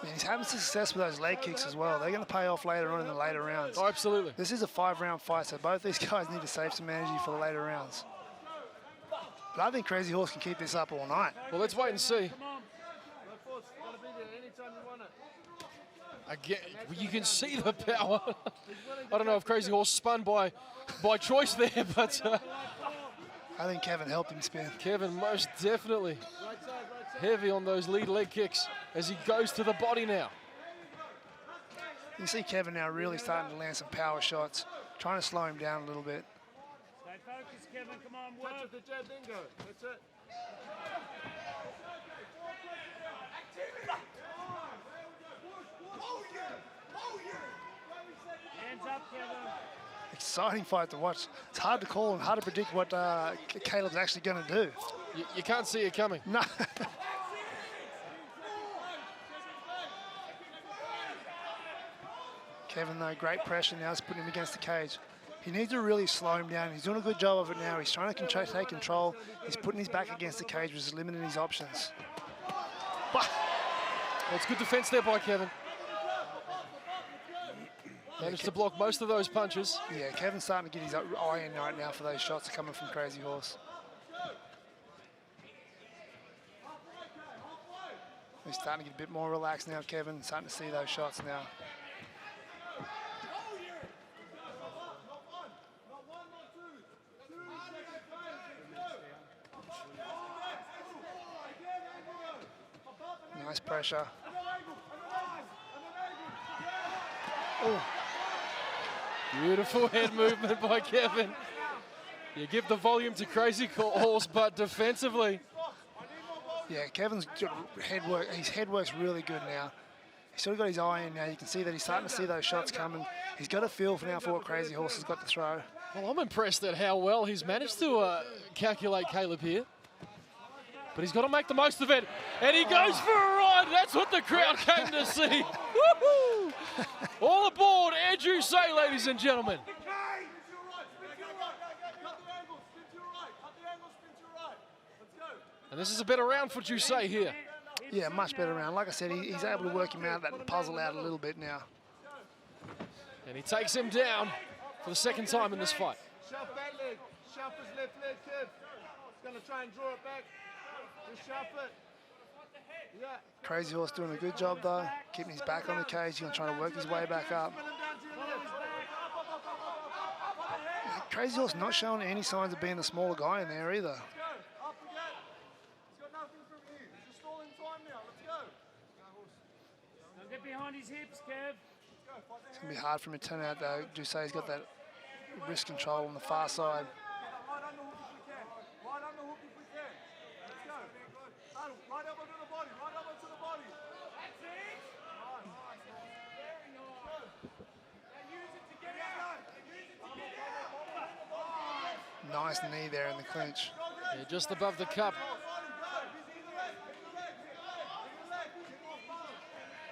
And he's having success with those leg kicks as well. They're going to pay off later on in the later rounds. Oh, absolutely. This is a 5-round fight, so both these guys need to save some energy for the later rounds. But I think Crazy Horse can keep this up all night. Well, let's wait and see. Again, you can see the power. I don't know if Crazy Horse spun by choice there, but I think Kevin helped him spin. Kevin most definitely heavy on those lead leg kicks as he goes to the body now. You see Kevin now really starting to land some power shots, trying to slow him down a little bit. Stay focused, Kevin. Come on, work. That's it. Hands up, Kevin. Exciting fight to watch. It's hard to call and hard to predict what Caleb's actually going to do. You can't see it coming. No. Kevin, though, great pressure now is putting him against the cage. He needs to really slow him down. He's doing a good job of it now. He's trying to take control. He's putting his back against the cage, which is limiting his options. Well, it's good defense there by Kevin. Managed to block most of those punches. Yeah, Kevin's starting to get his eye in right now for those shots coming from Crazy Horse. He's starting to get a bit more relaxed now, Kevin. Starting to see those shots now. Nice pressure. Oh. Beautiful head movement by Kevin. You give the volume to Crazy Horse, but defensively. Yeah, Kevin's head work. His head work's really good now. He's sort of got his eye in now. You can see that he's starting to see those shots coming. He's got a feel for now for what Crazy Horse has got to throw. Well, I'm impressed at how well he's managed to calculate Caleb here. But he's got to make the most of it. And he goes for a ride. That's what the crowd came to see. Woohoo! All aboard Andrew Say, ladies and gentlemen. And this is a better round for Jusay here. Yeah, much better round. Like I said, he's able to work him out, that puzzle out a little bit now. And he takes him down for the second time in this fight. Shuff that leg. Shuff his left leg, Kev. He's going to try and draw it back. Just shuff it. Yeah. Crazy Horse doing a good job, though. Keeping his back on the cage. He's going to try to work his way back up. Crazy Horse not showing any signs of being the smaller guy in there either. Now get behind his hips, Kev. It's going to be hard for him to turn out, though. Jusay's got that wrist control on the far side. Right elbow to the body, right elbow to the body. That's it. Nice knee there in the clinch. Yeah, just above the cup.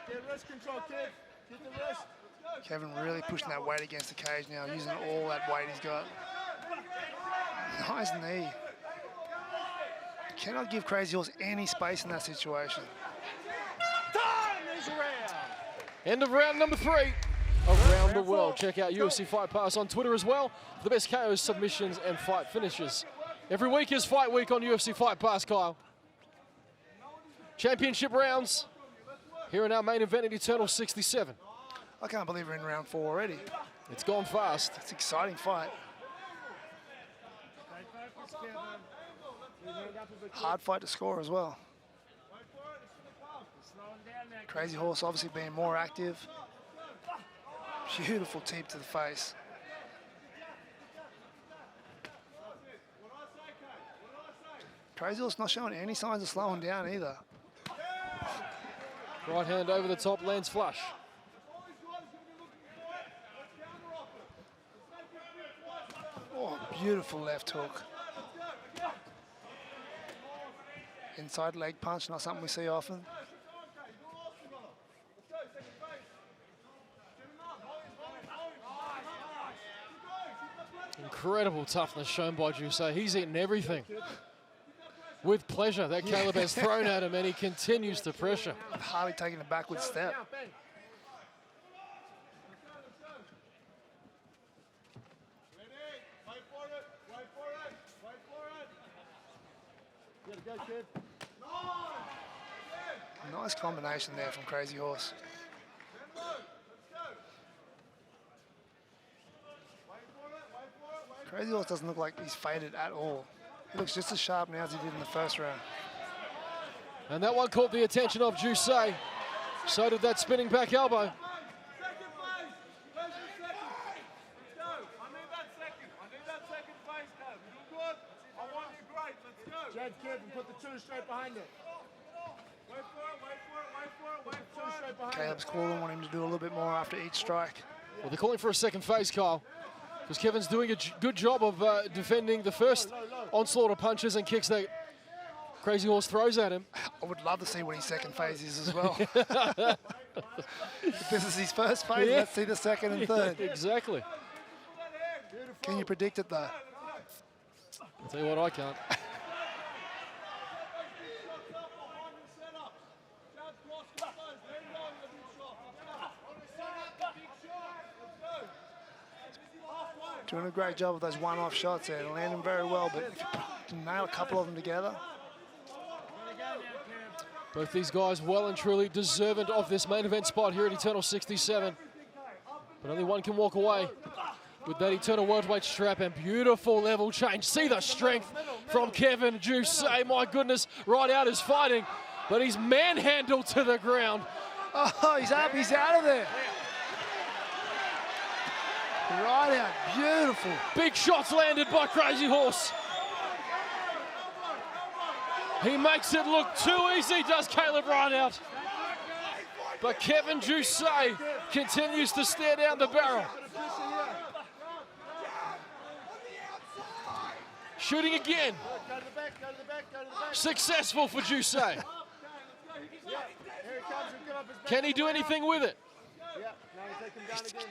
Get wrist control, Kev. Get the wrist. Kevin really pushing that weight against the cage now, using all that weight he's got. Nice knee. Cannot give Crazy Horse any space in that situation. End of round number 3 around the world. Check out UFC Fight Pass on Twitter as well for the best KOs, submissions, and fight finishes. Every week is Fight Week on UFC Fight Pass, Kyle. Championship rounds here in our main event at Eternal 67. I can't believe we're in round 4 already. It's gone fast. It's an exciting fight. Hard fight to score as well. Crazy Horse obviously being more active. Beautiful teep to the face. Crazy Horse not showing any signs of slowing down either. Right hand over the top, lands flush. Oh, beautiful left hook. Inside leg punch, not something we see often. Incredible toughness shown by Jusei. He's eaten everything with pleasure that Caleb has thrown at him, and he continues to pressure. Hardly taking a backward step. Nice combination there from Crazy Horse. Crazy Horse doesn't look like he's faded at all. He looks just as sharp now as he did in the first round. And that one caught the attention of Jusei. So did that spinning back elbow. Judge Kid, and put the 2 straight behind it. Wait for it. Caleb's calling, want him to do a little bit more after each strike. Well, they're calling for a second phase, Kyle, because Kevin's doing a good job of defending the first onslaught of punches and kicks that Crazy Horse throws at him. I would love to see what his second phase is as well. If this is his first phase, Yeah. let's see the second and third. Exactly. Can you predict it though? I'll tell you what, I can't. Doing a great job with those one-off shots there, landing very well, but if you can nail a couple of them together. Both these guys well and truly deserving of this main event spot here at Eternal 67. But only one can walk away with that Eternal Worldweight strap, and beautiful level change. See the strength from Kevin Jusei. My goodness, right out is fighting, but he's manhandled to the ground. Oh, he's up, he's out of there. Right out, beautiful. Big shots landed by Crazy Horse. He makes it look too easy, does Caleb Rideout. But Kevin Jusei continues to stare down the barrel. Shooting again. Successful for Jusei. Can he do anything with it?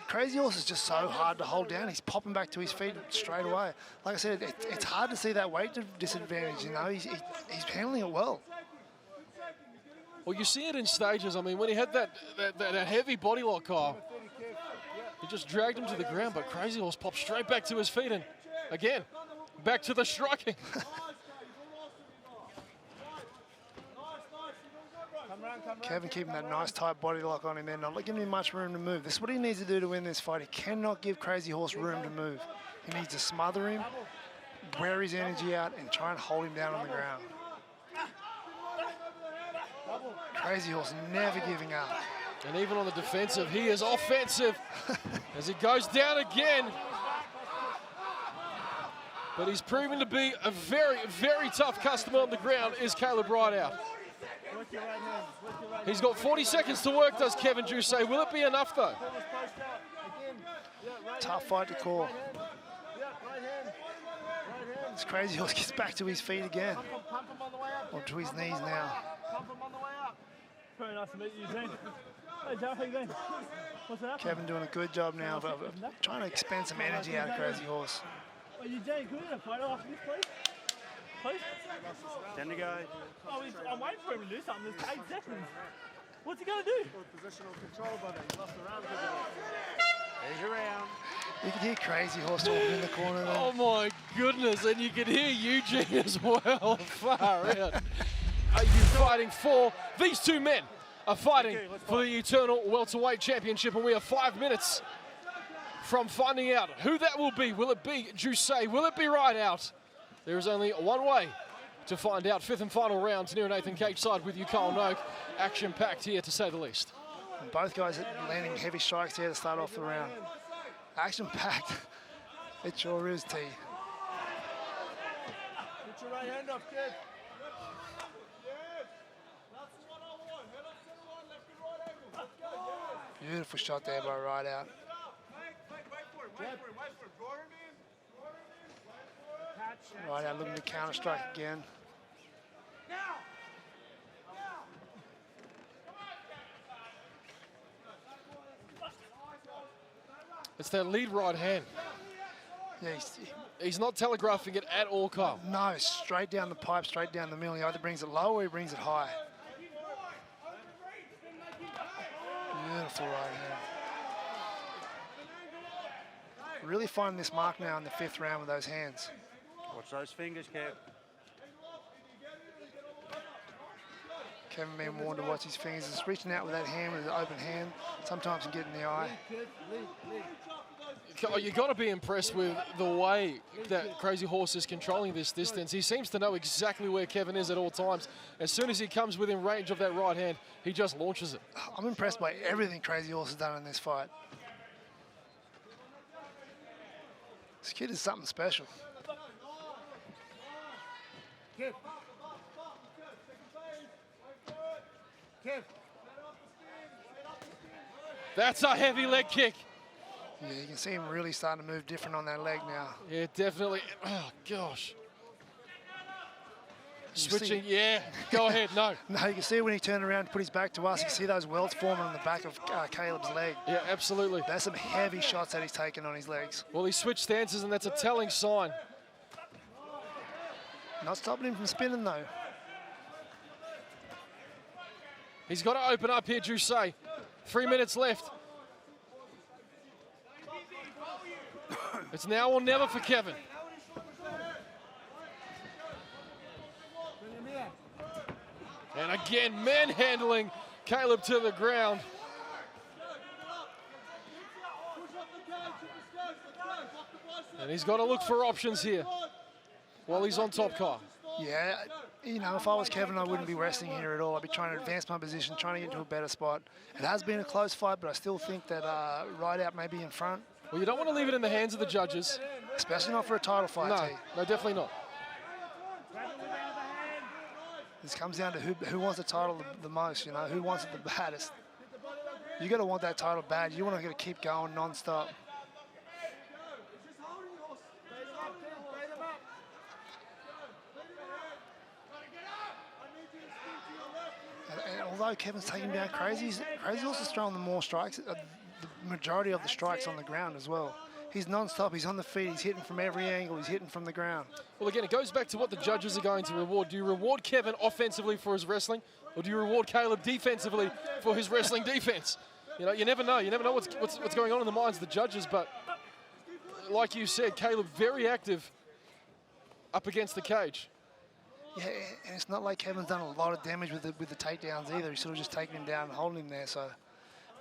Crazy Horse is just so hard to hold down. He's popping back to his feet straight away. Like I said, it's hard to see that weight disadvantage, you know. He's handling it well. Well, you see it in stages. I mean, when he had that heavy body lock, Kyle, he just dragged him to the ground, but Crazy Horse popped straight back to his feet, and again, back to the striking. Kevin keeping that nice tight body lock on him there, not giving him much room to move. This is what he needs to do to win this fight. He cannot give Crazy Horse room to move. He needs to smother him, wear his energy out, and try and hold him down on the ground. Crazy Horse never giving up. And even on the defensive, he is offensive as he goes down again. But he's proven to be a very, very tough customer on the ground, is Caleb Rideout. He's got 40 seconds to work, does Kevin Jusei. Will it be enough, though? Tough fight to call. This Crazy Horse gets back to his feet again. Or to his knees now. Very nice to meet you, Zane. Hey, Joe, how you doing? What's that? Kevin doing a good job now of trying to expend some energy out of Crazy Horse. Are you Jay? Could we get a photo after this, please? Please? 10 to go. Oh, I'm waiting for him to do something. There's 8 seconds. What's he going to do? Positional control, buddy. Lost the round. There's your round. You can hear Crazy Horse talking in the corner there. Oh my goodness, and you can hear Eugene as well. Far out. Are you fighting for? These two men are fighting for the Eternal Welterweight Championship, and we are 5 minutes from finding out who that will be. Will it be Jusei? Will it be Rideout? There is only one way to find out. Fifth and final round, near Nathan Cage side with you, Kyle Noak. Action-packed here, to say the least. And both guys are landing heavy strikes here to start off the round. Action-packed. It sure is, T. Put your right hand up, kid. Beautiful shot there by Rideout. Rideout looking to counter-strike again. It's that lead right hand. Yeah, he's not telegraphing it at all, Kyle. No, straight down the pipe, straight down the middle. He either brings it low or he brings it high. Beautiful right hand. Really finding this mark now in the 5th round with those hands. Watch those fingers, Kev. Kevin being warned to watch his fingers. He's reaching out with that hand, with an open hand. Sometimes he can get in the eye. You got to be impressed with the way that Crazy Horse is controlling this distance. He seems to know exactly where Kevin is at all times. As soon as he comes within range of that right hand, he just launches it. I'm impressed by everything Crazy Horse has done in this fight. This kid is something special. Kev. Kev. That's a heavy leg kick. Yeah, you can see him really starting to move different on that leg now. Yeah, definitely. Oh, gosh. Switching, yeah. Go ahead, no. No, you can see when he turned around and put his back to us, you can see those welts forming on the back of Caleb's leg. Yeah, absolutely. That's some heavy shots that he's taken on his legs. Well, he switched stances, and that's a telling sign. Not stopping him from spinning, though. He's got to open up here, Jusei. 3 minutes left. It's now or never for Kevin. And again, manhandling Caleb to the ground. And he's got to look for options here while he's on top, Kyle. Yeah, you know, if I was Kevin, I wouldn't be resting here at all. I'd be trying to advance my position, trying to get into a better spot. It has been a close fight, but I still think that Rideout may be in front. Well, you don't want to leave it in the hands of the judges. Especially not for a title fight, No, no, definitely not. This comes down to who wants the title the most, you know, who wants it the baddest. You got to want that title bad. You want to keep going non-stop. And although Kevin's taking down Crazy's also throwing the more strikes, the majority of the strikes on the ground as well. He's non-stop, he's on the feet, he's hitting from every angle, he's hitting from the ground. Well, again, it goes back to what the judges are going to reward. Do you reward Kevin offensively for his wrestling, or do you reward Caleb defensively for his wrestling defense? You know, you never know. You never know what's going on in the minds of the judges, but like you said, Caleb very active up against the cage. Yeah, and it's not like Kevin's done a lot of damage with the takedowns either. He's sort of just taking him down and holding him there, so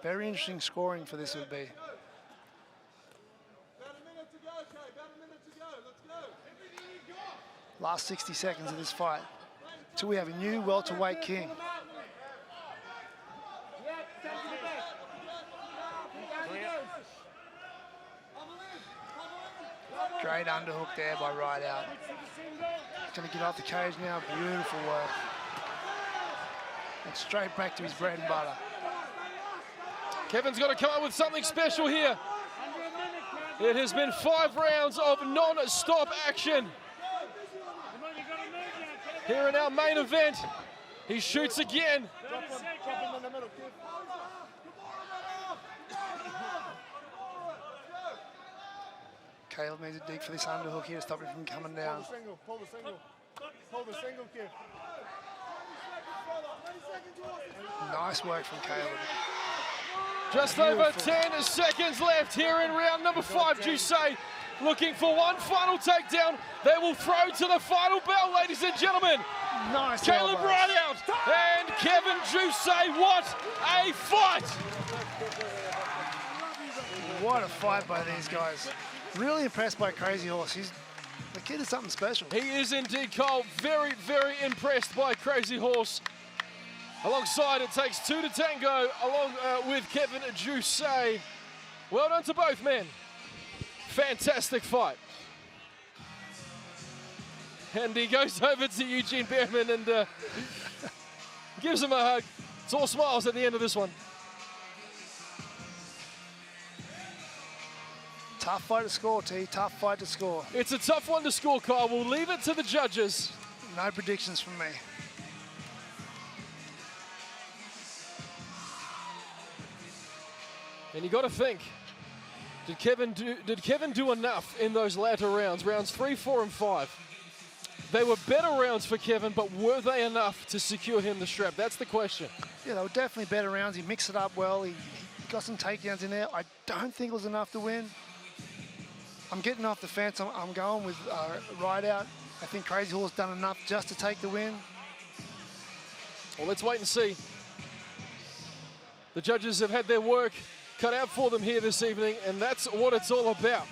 very interesting scoring for this would be. Last 60 seconds of this fight. So we have a new welterweight king. Great underhook there by Rideout. Going to get off the cage now. Beautiful work. And straight back to his bread and butter. Kevin's got to come up with something special here. It has been 5 rounds of non-stop action. Here in our main event, he shoots again. Caleb needs a dig for this underhook here to stop him from coming down. Pull the single. Hold the single kick. Nice work from Caleb. Just over 10 seconds left here in round number 5. Jusay looking for one final takedown. They will throw to the final bell, ladies and gentlemen. Nice. Caleb elbows. Rideout and Kevin Jusay. What a fight! What a fight by these guys. Really impressed by Crazy Horse. The kid is something special. He is indeed, Cole. Very, very impressed by Crazy Horse. Alongside, it takes 2 to tango, along with Kevin Jusay. Well done to both men. Fantastic fight. And he goes over to Eugene Behrman and gives him a hug. It's all smiles at the end of this one. Tough fight to score, T. Tough fight to score. It's a tough one to score, Kyle. We'll leave it to the judges. No predictions from me. And you got to think, did Kevin do enough in those latter rounds, rounds 3, 4, and 5? They were better rounds for Kevin, but were they enough to secure him the strap? That's the question. Yeah, they were definitely better rounds. He mixed it up well. He got some takedowns in there. I don't think it was enough to win. I'm getting off the fence. I'm going with Rideout. I think Crazy Horse done enough just to take the win. Well, let's wait and see. The judges have had their work cut out for them here this evening, and that's what it's all about.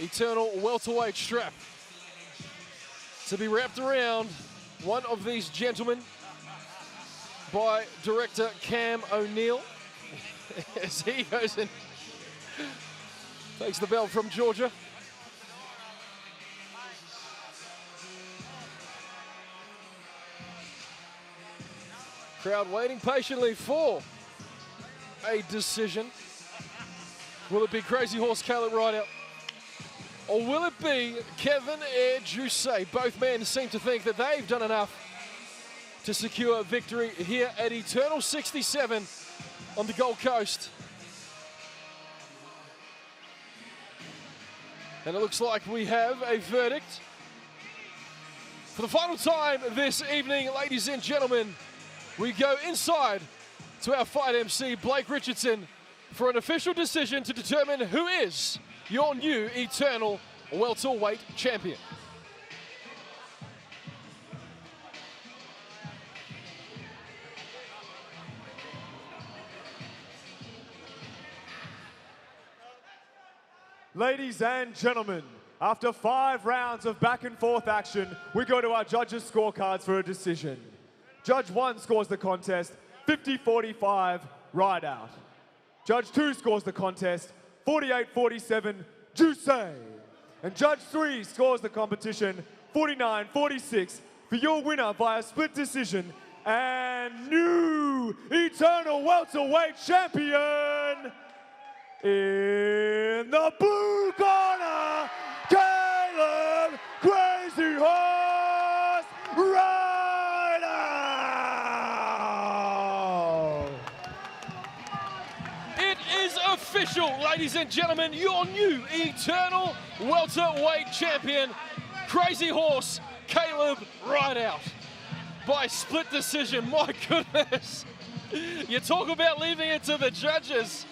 Eternal welterweight strap to be wrapped around one of these gentlemen by director Cam O'Neill as he goes and takes the belt from Georgia. Crowd waiting patiently for a decision. Will it be Crazy Horse Caleb Rideout? Or will it be Kevin Jusay? Both men seem to think that they've done enough to secure victory here at Eternal 67 on the Gold Coast. And it looks like we have a verdict. For the final time this evening, ladies and gentlemen, we go inside to our fight MC, Blake Richardson, for an official decision to determine who is your new Eternal welterweight champion. Ladies and gentlemen, after 5 rounds of back and forth action, we go to our judges' scorecards for a decision. Judge 1 scores the contest 50-45 Rideout. Judge 2 scores the contest 48-47 Jusay. And Judge 3 scores the competition 49-46 for your winner via split decision and new Eternal welterweight champion in the blue corner, Caleb Crazy Horse Rideout. It is official, ladies and gentlemen, your new Eternal welterweight champion, Crazy Horse Caleb Rideout, by split decision. My goodness, you talk about leaving it to the judges.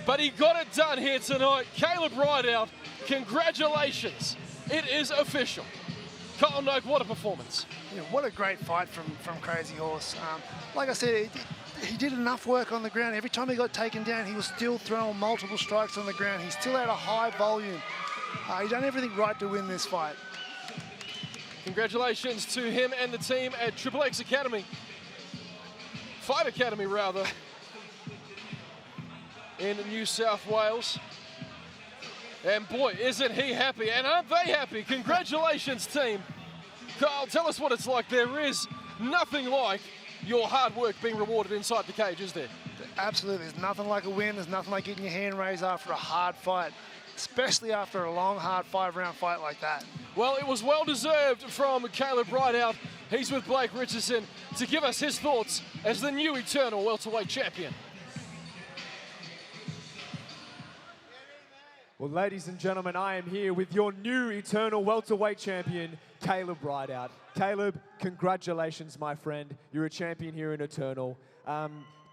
But he got it done here tonight. Caleb Rideout, congratulations. It is official. Carl Noak, what a performance. Yeah, what a great fight from Crazy Horse. Like I said, he did enough work on the ground. Every time he got taken down, he was still throwing multiple strikes on the ground. He still had a high volume. He done everything right to win this fight. Congratulations to him and the team at Triple X Academy. Fight Academy, rather. In New South Wales. And boy, isn't he happy, and aren't they happy? Congratulations, team. Carl, tell us what it's like. There is nothing like your hard work being rewarded inside the cage, is there? Absolutely, there's nothing like a win. There's nothing like getting your hand raised after a hard fight, especially after a long, hard 5-round fight like that. Well, it was well-deserved from Caleb Rideout. He's with Blake Richardson to give us his thoughts as the new Eternal welterweight champion. Well, ladies and gentlemen, I am here with your new eternal welterweight champion, Caleb Rideout. Caleb, congratulations, my friend. You're a champion here in Eternal.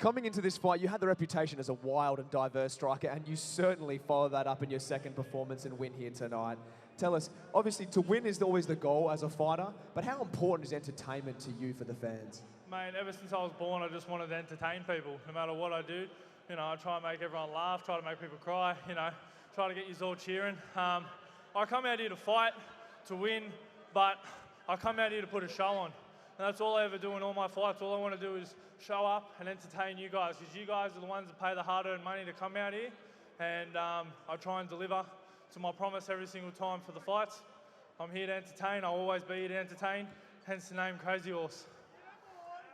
Coming into this fight, you had the reputation as a wild and diverse striker, and you certainly followed that up in your second performance and win here tonight. Tell us, obviously, to win is always the goal as a fighter, but how important is entertainment to you for the fans? Mate, ever since I was born, I just wanted to entertain people. No matter what I do, you know, I try and make everyone laugh, try to make people cry, you know, try to get you all cheering. I come out here to fight, to win, but I come out here to put a show on. And that's all I ever do in all my fights. All I want to do is show up and entertain you guys, because you guys are the ones that pay the hard-earned money to come out here. And I try and deliver to my promise every single time for the fights. I'm here to entertain. I'll always be here to entertain, hence the name Crazy Horse.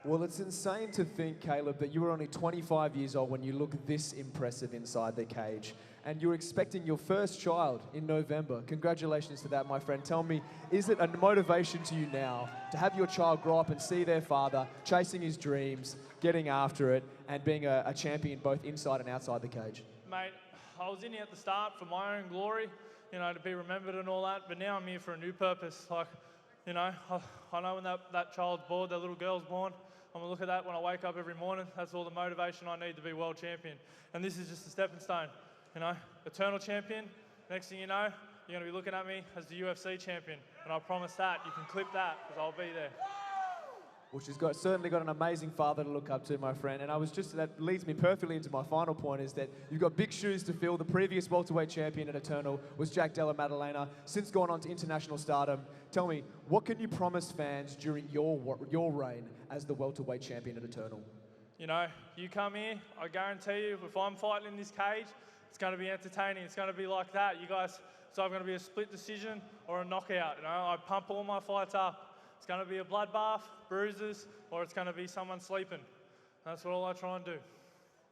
Well, it's insane to think, Caleb, that you were only 25 years old when you look this impressive inside the cage. And you're expecting your first child in November. Congratulations to that, my friend. Tell me, is it a motivation to you now to have your child grow up and see their father chasing his dreams, getting after it, and being a champion both inside and outside the cage? Mate, I was in here at the start for my own glory, you know, to be remembered and all that, but now I'm here for a new purpose. Like, you know, I know when that child's born, that little girl's born, I'm going to look at that when I wake up every morning. That's all the motivation I need to be world champion. And this is just a stepping stone. You know, eternal champion. Next thing you know, you're going to be looking at me as the UFC champion. And I promise that. You can clip that, because I'll be there. Well, she's certainly got an amazing father to look up to, my friend. And that leads me perfectly into my final point, is that you've got big shoes to fill. The previous welterweight champion at Eternal was Jack Della Maddalena, since gone on to international stardom. Tell me, what can you promise fans during your reign as the welterweight champion at Eternal? You know, you come here, I guarantee you, if I'm fighting in this cage, it's going to be entertaining. It's going to be like that. You guys, it's either going to be a split decision or a knockout. You know, I pump all my fights up. It's going to be a bloodbath, bruises, or it's going to be someone sleeping. That's all I try and do.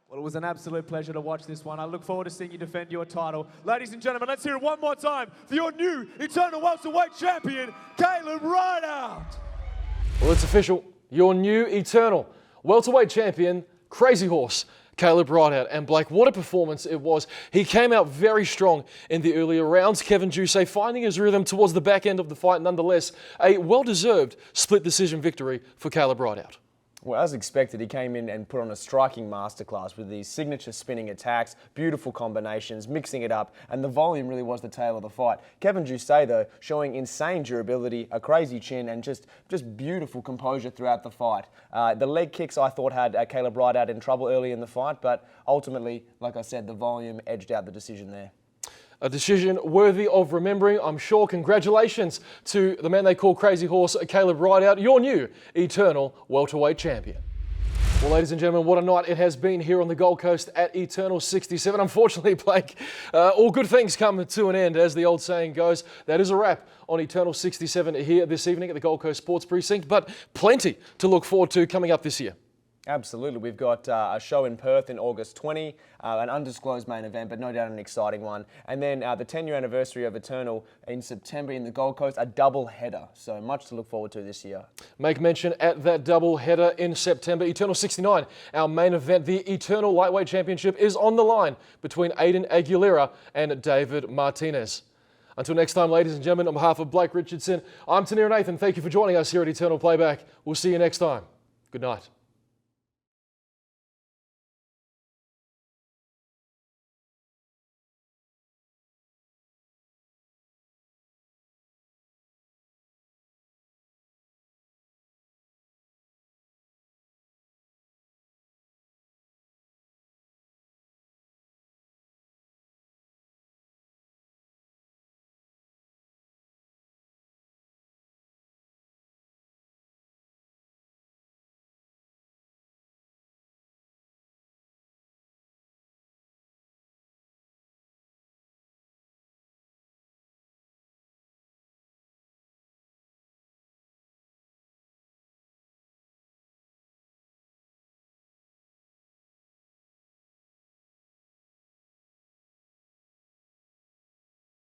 Well, it was an absolute pleasure to watch this one. I look forward to seeing you defend your title. Ladies and gentlemen, let's hear it one more time for your new eternal welterweight champion, Caleb Rideout. Well, it's official. Your new eternal welterweight champion, Crazy Horse, Caleb Rideout. And Blake, what a performance it was. He came out very strong in the earlier rounds. Kevin Ducey finding his rhythm towards the back end of the fight. Nonetheless, a well-deserved split decision victory for Caleb Rideout. Well, as expected, he came in and put on a striking masterclass with these signature spinning attacks, beautiful combinations, mixing it up, and the volume really was the tail of the fight. Kevin Ducey, though, showing insane durability, a crazy chin, and just beautiful composure throughout the fight. The leg kicks, I thought, had Caleb Rideout in trouble early in the fight, but ultimately, like I said, the volume edged out the decision there. A decision worthy of remembering, I'm sure. Congratulations to the man they call Crazy Horse, Caleb Rideout, your new eternal welterweight champion. Well, ladies and gentlemen, what a night it has been here on the Gold Coast at Eternal 67. Unfortunately, Blake, all good things come to an end, as the old saying goes. That is a wrap on Eternal 67 here this evening at the Gold Coast Sports Precinct, but plenty to look forward to coming up this year. Absolutely. We've got a show in Perth in August 20, an undisclosed main event, but no doubt an exciting one. And then the 10-year anniversary of Eternal in September in the Gold Coast, a double header. So much to look forward to this year. Make mention at that double header in September. Eternal 69, our main event, the Eternal Lightweight Championship, is on the line between Aiden Aguilera and David Martinez. Until next time, ladies and gentlemen, on behalf of Blake Richardson, I'm Tanir Nathan. Thank you for joining us here at Eternal Playback. We'll see you next time. Good night.